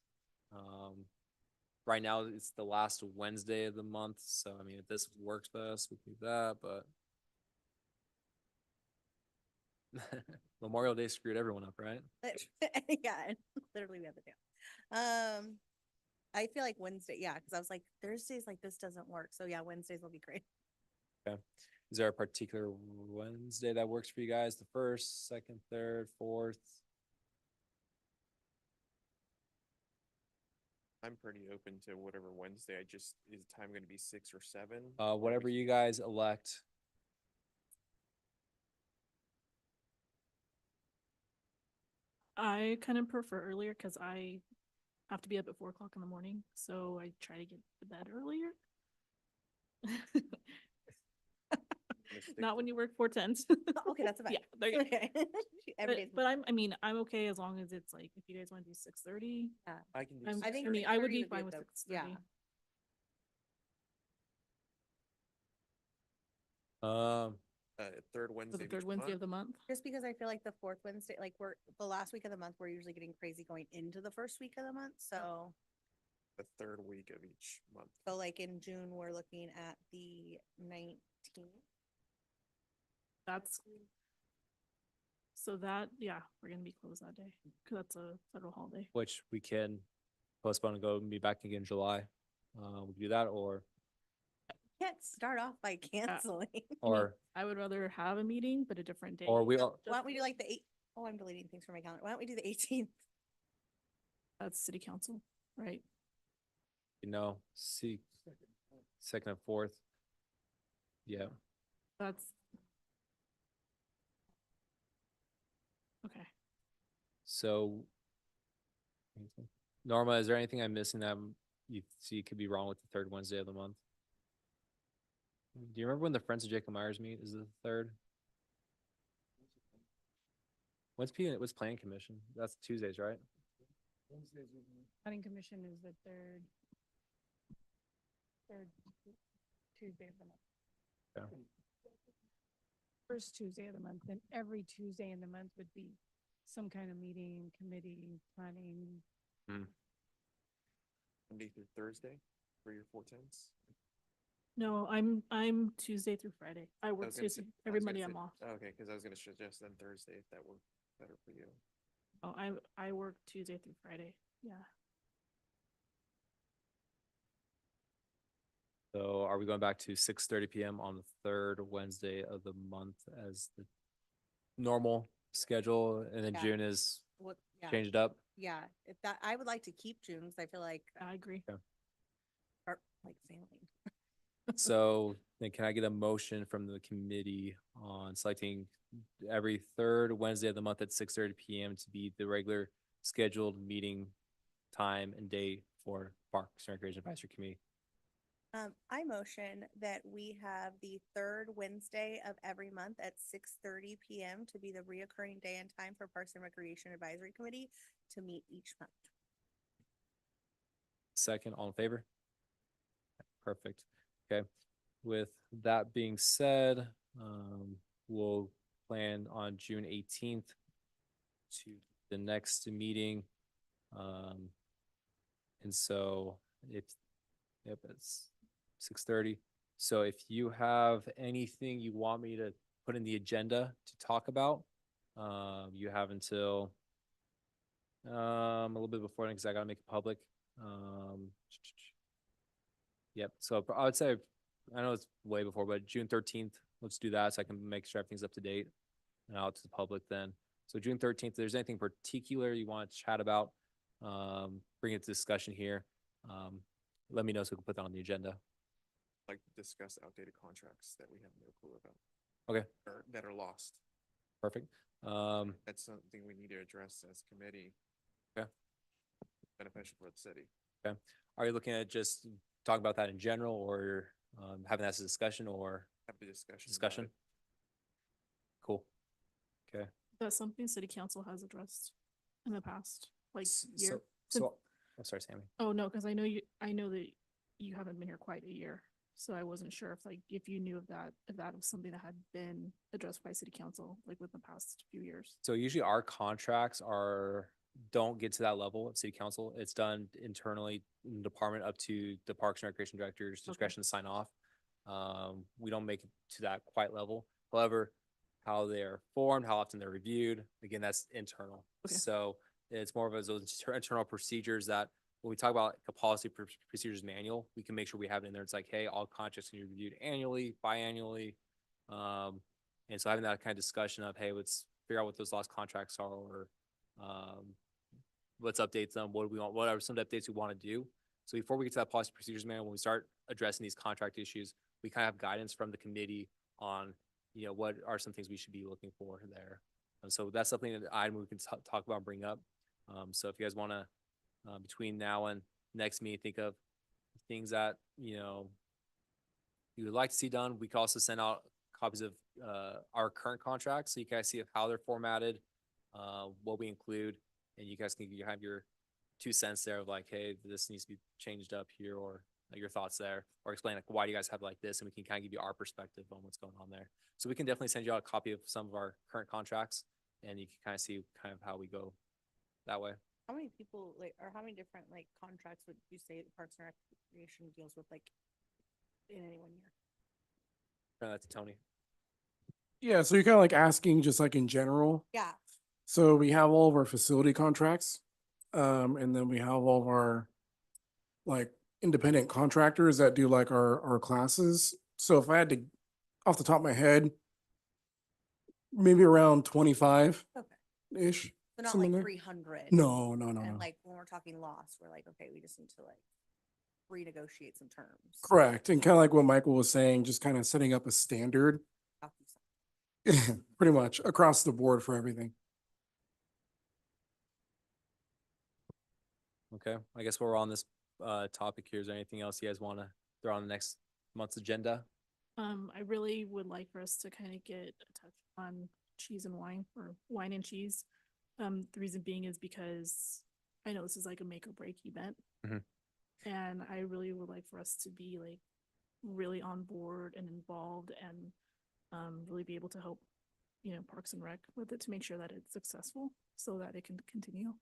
Right now it's the last Wednesday of the month. So, I mean, if this works best, we can do that, but Memorial Day screwed everyone up, right? Yeah, and literally we have it down. I feel like Wednesday, yeah, because I was like, Thursdays like this doesn't work. So yeah, Wednesdays will be great. Is there a particular Wednesday that works for you guys? The first, second, third, fourth? I'm pretty open to whatever Wednesday. Is the time gonna be 6 or 7? Whatever you guys elect. I kind of prefer earlier because I have to be up at 4 o'clock in the morning, so I try to get to bed earlier. Not when you work 4 10s. Okay, that's about. Yeah, there you go. Okay. Every day's. But I'm okay as long as it's like, if you guys want to do 6:30. I can do. I think I mean, I would 6:30 be would be fine with the- 6:30. Um, Third For Wednesday. the of third each Wednesday month? of the month. Just because I feel like the fourth Wednesday, like the last week of the month, we're usually getting crazy going into the first week of the month. So, The third week of each month. so like in June, we're looking at the 19th. That's so that, yeah, we're gonna be closed that day because that's a federal holiday. which we can postpone and go and be back again in July. We can do that or, Can't start off by canceling. or, I would rather have a meeting, but a different day. or we, Why don't we do like the Oh, I'm deleting things from my calendar. Why don't we do the 18th? That's city council, right? see, second and fourth. Yeah, That's. Okay. so. Norma, is there anything I'm missing that you see could be wrong with the third Wednesday of the month? Do you remember when the Friends of Jacob Myers meet? Is it the third? What's planning commission? That's Tuesdays, right? Planning commission is the third Tuesday of the month. Yeah. First Tuesday of the month, and every Tuesday in the month would be some kind of meeting, committee, planning. Monday through Thursday for your 4 10s. No, I'm Tuesday through Friday. I work was gonna Tuesday. say- I Every was gonna Monday say- I'm off. Okay, because I was gonna suggest then Thursday if that worked better for you. Oh, I work Tuesday through Friday. Yeah. So are we going back to 6:30 PM on the third Wednesday of the month as the normal schedule? And then Yeah. June is What, yeah, changed up? yeah. If that, I would like to keep June because I feel like, I agree. or like failing. So then can I get a motion from the committee on selecting every third Wednesday of the month at 6:30 PM to be the regular scheduled meeting time and date for Parks and Recreation Advisory Committee? I motion that we have the third Wednesday of every month at 6:30 PM to be the reoccurring day and time for Parks and Recreation Advisory Committee to meet each month. Second, all in favor? Perfect. Okay. With that being said, we'll plan on June 18th to the next meeting. And so it's, yep, it's 6:30. So if you have anything you want me to put in the agenda to talk about, you have until a little bit before, because I gotta make it public. Yep, so I would say, I know it's way before, but June 13th, let's do that so I can make sure everything's up to date and out to the public then. So June 13th, if there's anything particular you want to chat about, bring it to discussion here. Let me know so we can put that on the agenda. like discuss outdated contracts that we have no clue about. Okay. Or that are lost. Perfect. That's something we need to address as committee. Okay. Beneficial for the city. Are you looking at just talking about that in general, or having that as a discussion, or Have the discussion. about discussion? it. Cool. Okay. That's something city council has addressed in the past, like year. So, since- so, I'm sorry, Sammy. Oh, no, because I know that you haven't been here quite a year. So I wasn't sure if you knew of that, if that was something that had been addressed by city council, like within the past few years. So usually our contracts don't get to that level of city council. It's done internally in the department up to the Parks and Recreation Director's Okay. discretion to sign off. We don't make it to that quite level. However, how they're formed, how often they're reviewed, again, that's internal. Okay. So it's more of those internal procedures that when we talk about like a policy procedures manual, we can make sure we have it in there. It's like, hey, all contracts can be reviewed annually, biannually. And so having that kind of discussion of, hey, let's figure out what those lost contracts are, or let's update them. What do we want? What are some updates we want to do? So before we get to that policy procedures manual, when we start addressing these contract issues, we kind of have guidance from the committee on, what are some things we should be looking for there. And so that's something that we can talk about and bring up. So if you guys want to, between now and next meeting, think of things that, you would like to see done. We could also send out copies of our current contracts, so you guys see how they're formatted, what we include, and you guys can have your 2 cents there of like, hey, this needs to be changed up here, or your thoughts there, or explain like why do you guys have like this, and we can kind of give you our perspective on what's going on there. So we can definitely send you out a copy of some of our current contracts, and you can kind of see kind of how we go that way. How many people or how many different contracts would you say the Parks and Recreation deals with in any one year? Turn that to Tony. Yeah, so you're kind of like asking just like in general. Yeah, So we have all of our facility contracts. And then we have all of our like independent contractors that do like our classes. So if I had to, off the top of my head, maybe around 25-ish. so not something like there. 300. No. And when we're talking loss, we're like, okay, we just need to renegotiate some terms. Correct. And kind of like what Michael was saying, just kind of setting up a standard pretty much across the board for everything. Okay, I guess while we're on this topic here, is there anything else you guys want to throw on the next month's agenda? I really would like for us to kind of get a touch on cheese and wine, or wine and cheese. The reason being is because I know this is like a make or break event. Mhm. And I really would like for us to be really on board and involved, and really be able to help, Parks and Rec with it to make sure that it's successful so that it can continue.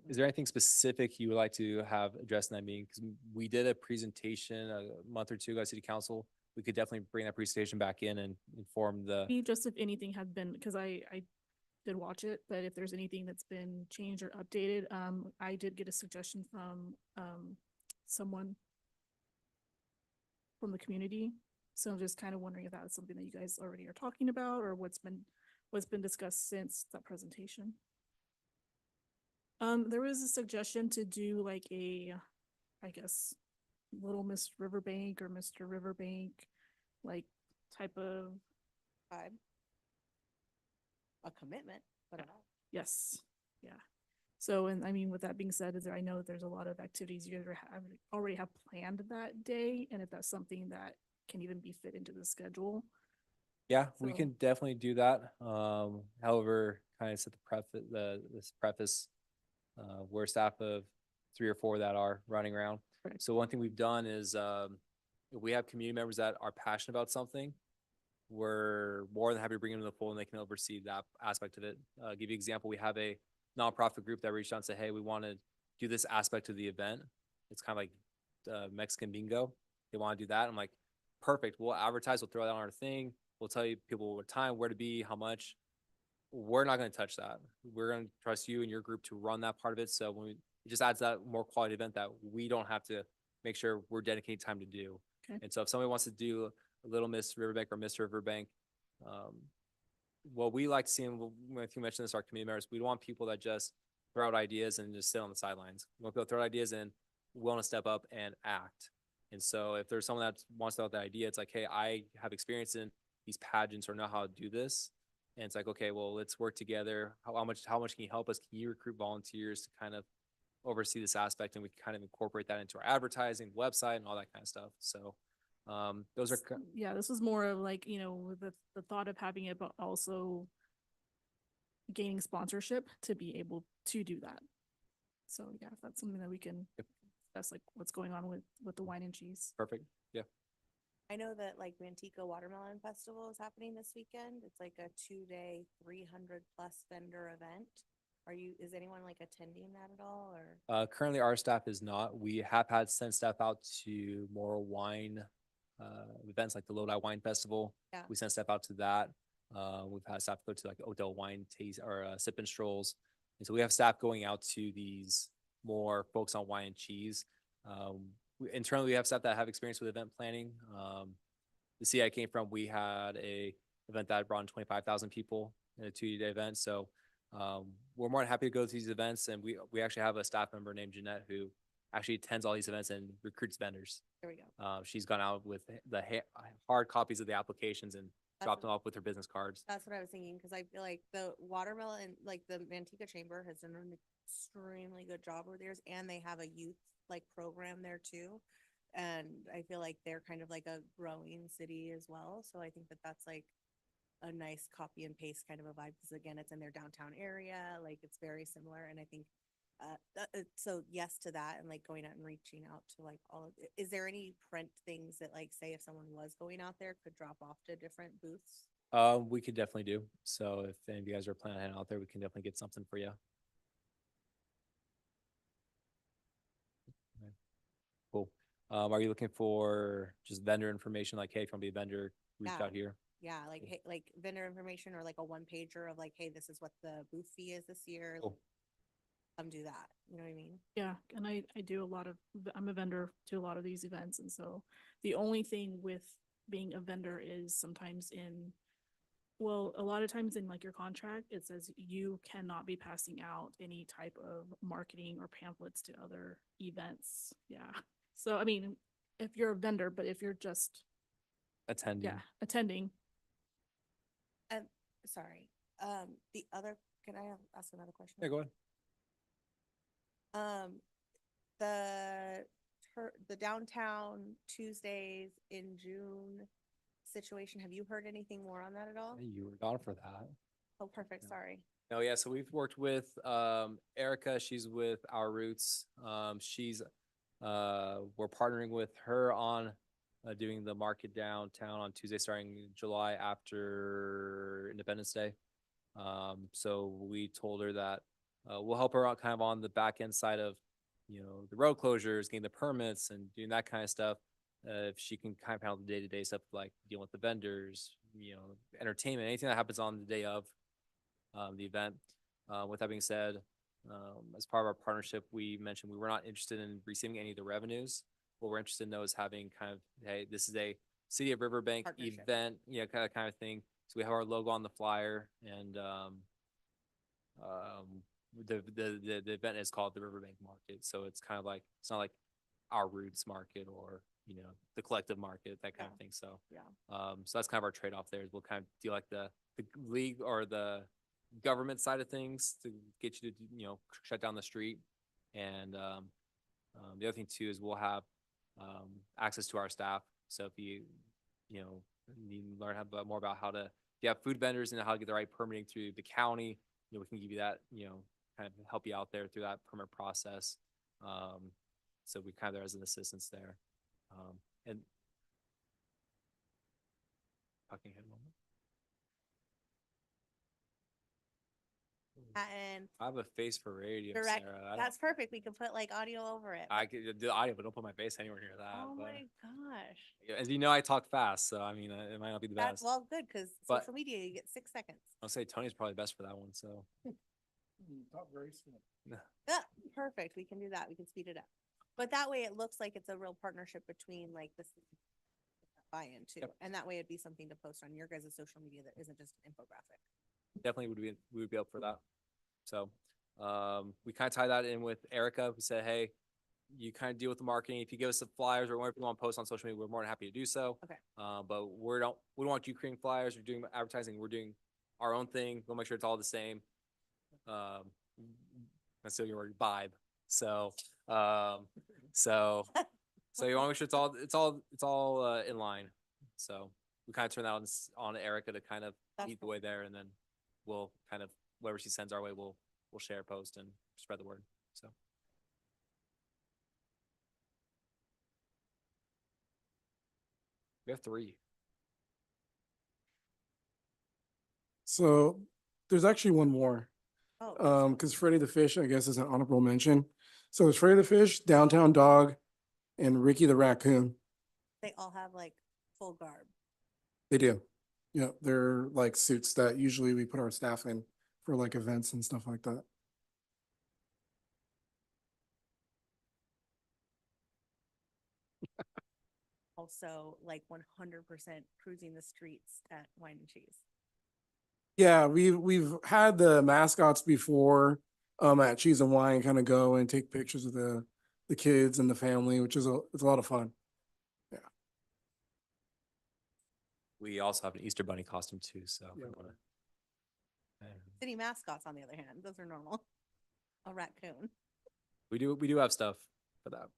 Is there anything specific you would like to have addressed in that meeting? Because we did a presentation a month or two ago at City Council. We could definitely bring that presentation back in and inform the. Just if anything had been, because I did watch it, but if there's anything that's been changed or updated, I did get a suggestion from someone from the community. So I'm just kind of wondering if that's something that you guys already are talking about, or what's been discussed since that presentation. There was a suggestion to do like I guess, Little Miss Riverbank or Mr. Riverbank, like type of. Vibe. A commitment, but Yes, yeah. So, and I mean, with that being said, I know that there's a lot of activities you guys already have planned that day, and if that's something that can even be fit into the schedule. Yeah, we So- can definitely do that. However, kind of set this preface, we're a staff of 3 or 4 that are running around. Right. So one thing we've done is, if we have community members that are passionate about something, we're more than happy to bring them to the fold and they can oversee that aspect of it. Give you an example, we have a nonprofit group that reached out and said, hey, we want to do this aspect of the event. It's kind of like Mexican bingo. They want to do that. I'm like, perfect. We'll advertise. We'll throw that on our thing. We'll tell you people what time, where to be, how much. We're not going to touch that. We're going to trust you and your group to run that part of it. So when it just adds that more quality event that we don't have to make sure we're dedicating time to do. Okay. And so if somebody wants to do a Little Miss Riverbank or Mr. Riverbank, what we like to see, and if you mentioned this, our community members, we don't want people that just throw out ideas and just sit on the sidelines. We want people to throw ideas in, willing to step up and act. And so if there's someone that wants to know the idea, it's like, hey, I have experience in these pageants or know how to do this. And it's like, okay, well, let's work together. How much can you help us? Can you recruit volunteers to kind of oversee this aspect, and we can kind of incorporate that into our advertising, website, and all that kind of stuff. So those are Yeah, this was more of like, with the thought of having it, but also gaining sponsorship to be able to do that. So yeah, if that's something that we can, that's like what's going on with the wine and cheese. perfect. Yeah. I know that like Manteca Watermelon Festival is happening this weekend. It's like a 2-day, 300+ vendor event. Is anyone like attending that at all, or? Currently, our staff is not. We have had sent staff out to more wine events like the Lodi Wine Festival. Yeah. We sent staff out to that. We've had staff go to like Odell Wine Taste or Sip and Strolls. And so we have staff going out to these more folks on wine and cheese. Internally, we have staff that have experience with event planning. The city I came from, we had a event that brought in 25,000 people in a 2-day event. So we're more than happy to go to these events, and we actually have a staff member named Jeanette who actually attends all these events and recruits vendors. There we go. She's gone out with the hard copies of the applications and That's dropped what- them off with her business cards. That's what I was thinking, because I feel like the watermelon, like the Manteca Chamber has done an extremely good job over the years, and they have a youth like program there too. And I feel like they're kind of like a growing city as well. So I think that that's like a nice copy and paste kind of a vibe, because again, it's in their downtown area, like it's very similar. And I think so yes to that, and like going out and reaching out to like all of is there any print things that like say if someone was going out there could drop off to different booths? We could definitely do. So if any of you guys are planning on heading out there, we can definitely get something for you. Okay. Cool. Are you looking for just vendor information? Like, hey, if you want to be a vendor, reach Yeah. out here. Yeah, like hey, like vendor information, or like a 1-pager of like, hey, this is what the booth fee is this year. Cool. Come do that. You know what I mean? Yeah, and I do a lot of, I'm a vendor to a lot of these events, and so the only thing with being a vendor is sometimes a lot of times in like your contract, it says you cannot be passing out any type of marketing or pamphlets to other events. Yeah. So, I mean, if you're a vendor, but if you're just, Attending. attending, Sorry. The other, can I ask another question? Yeah, go ahead. The downtown Tuesdays in June situation, have you heard anything more on that at all? You were gone for that. Oh, perfect, Yeah. sorry. No, yeah, so we've worked with Erica. She's with Our Roots. We're partnering with her on doing the market downtown on Tuesday starting July after Independence Day. So we told her that we'll help her out kind of on the back end side of, the road closures, getting the permits and doing that kind of stuff. If she can kind of handle the day-to-day stuff like dealing with the vendors, entertainment, anything that happens on the day of the event. With that being said, as part of our partnership, we mentioned we were not interested in receiving any of the revenues. What we're interested in though is having kind of, hey, this is a City of Riverbank Partnership. event, kind of thing. So we have our logo on the flyer, and the event is called the Riverbank Market. So it's kind of like, it's not like Our Roots Market or the Collective Market, that kind of thing. So Yeah. so that's kind of our trade-off there. Is we'll kind of do like the league or the government side of things to get you to shut down the street, and the other thing too is we'll have access to our staff. So if you need to learn more about how to, if you have food vendors and how to get the right permitting through the county, we can give you that, kind of help you out there through that permit process. So we kind of there as an assistance there. And Buckingham moment. And I have a face for radio, direct, Sarah. I don't- that's perfect. We can put like audio over it. I could do the audio, but don't put my face anywhere near that. Oh but- my gosh. Yeah, as you know, I talk fast, so I mean, it might not be the That's best. well, good, because But- social media, you get 6 seconds. I'll say Tony's probably best for that one. So Talk very slow. Yeah, perfect. We can do that. We can speed it up. But that way it looks like it's a real partnership between like this buy-in too. Yep. And that way it'd be something to post on your guys' social media that isn't just an infographic. definitely we would be up for that. So we kind of tie that in with Erica. We said, hey, you kind of deal with the marketing. If you give us the flyers or whatever you want to post on social media, we're more than happy to do so. Okay. But we don't want you creating flyers or doing advertising. We're doing our own thing. We'll make sure it's all the same. That's still your word, vibe. So, so you want to make sure it's all in line. So we kind of turn that on Erica to kind of That's lead the cool. way there, and then we'll kind of, whatever she sends our way, we'll share, post, and spread the word. So. We have 3. So there's actually one more. Oh, Because Freddie the Fish, I guess, is an honorable mention. So it's Freddie the Fish, Downtown Dog, and Ricky the Raccoon. they all have like full garb. They do. Yeah, they're like suits that usually we put our staff in for like events and stuff like that. Also like 100% cruising the streets at Wine and Cheese. Yeah, we've had the mascots before at Cheese and Wine kind of go and take pictures of the kids and the family, which is it's a lot of fun. We also have an Easter bunny costume too, so. if we Yeah. wanna- City mascots, on the other hand, those are normal. A raccoon. We do have stuff for that.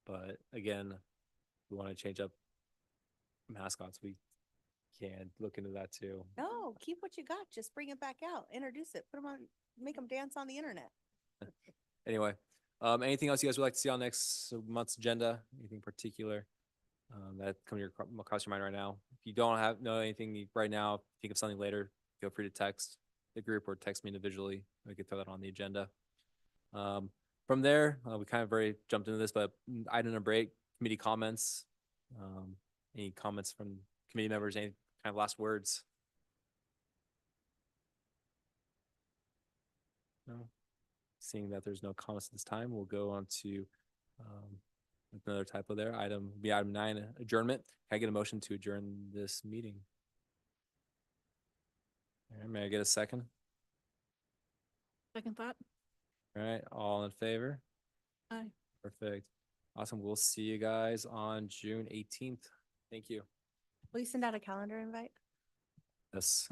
But again, we want to change up mascots. We can look into that too. No, keep what you got. Just bring it back out. Introduce it. Put them on, make them dance on the internet. Anyway, anything else you guys would like to see on next month's agenda? Anything particular that come across your mind right now? If you don't know anything right now, think of something later, feel free to text the group or text me individually. We could throw that on the agenda. From there, we kind of already jumped into this, but item number 8, committee comments. Any comments from committee members? Any kind of last words? No. Seeing that there's no comments at this time, we'll go on to another typo there. Item 9, adjournment. Can I get a motion to adjourn this meeting? All right, may I get a second? Second thought. All right, all in favor? Aye. Perfect. Awesome. We'll see you guys on June 18th. Thank you. Will you send out a calendar invite? Yes.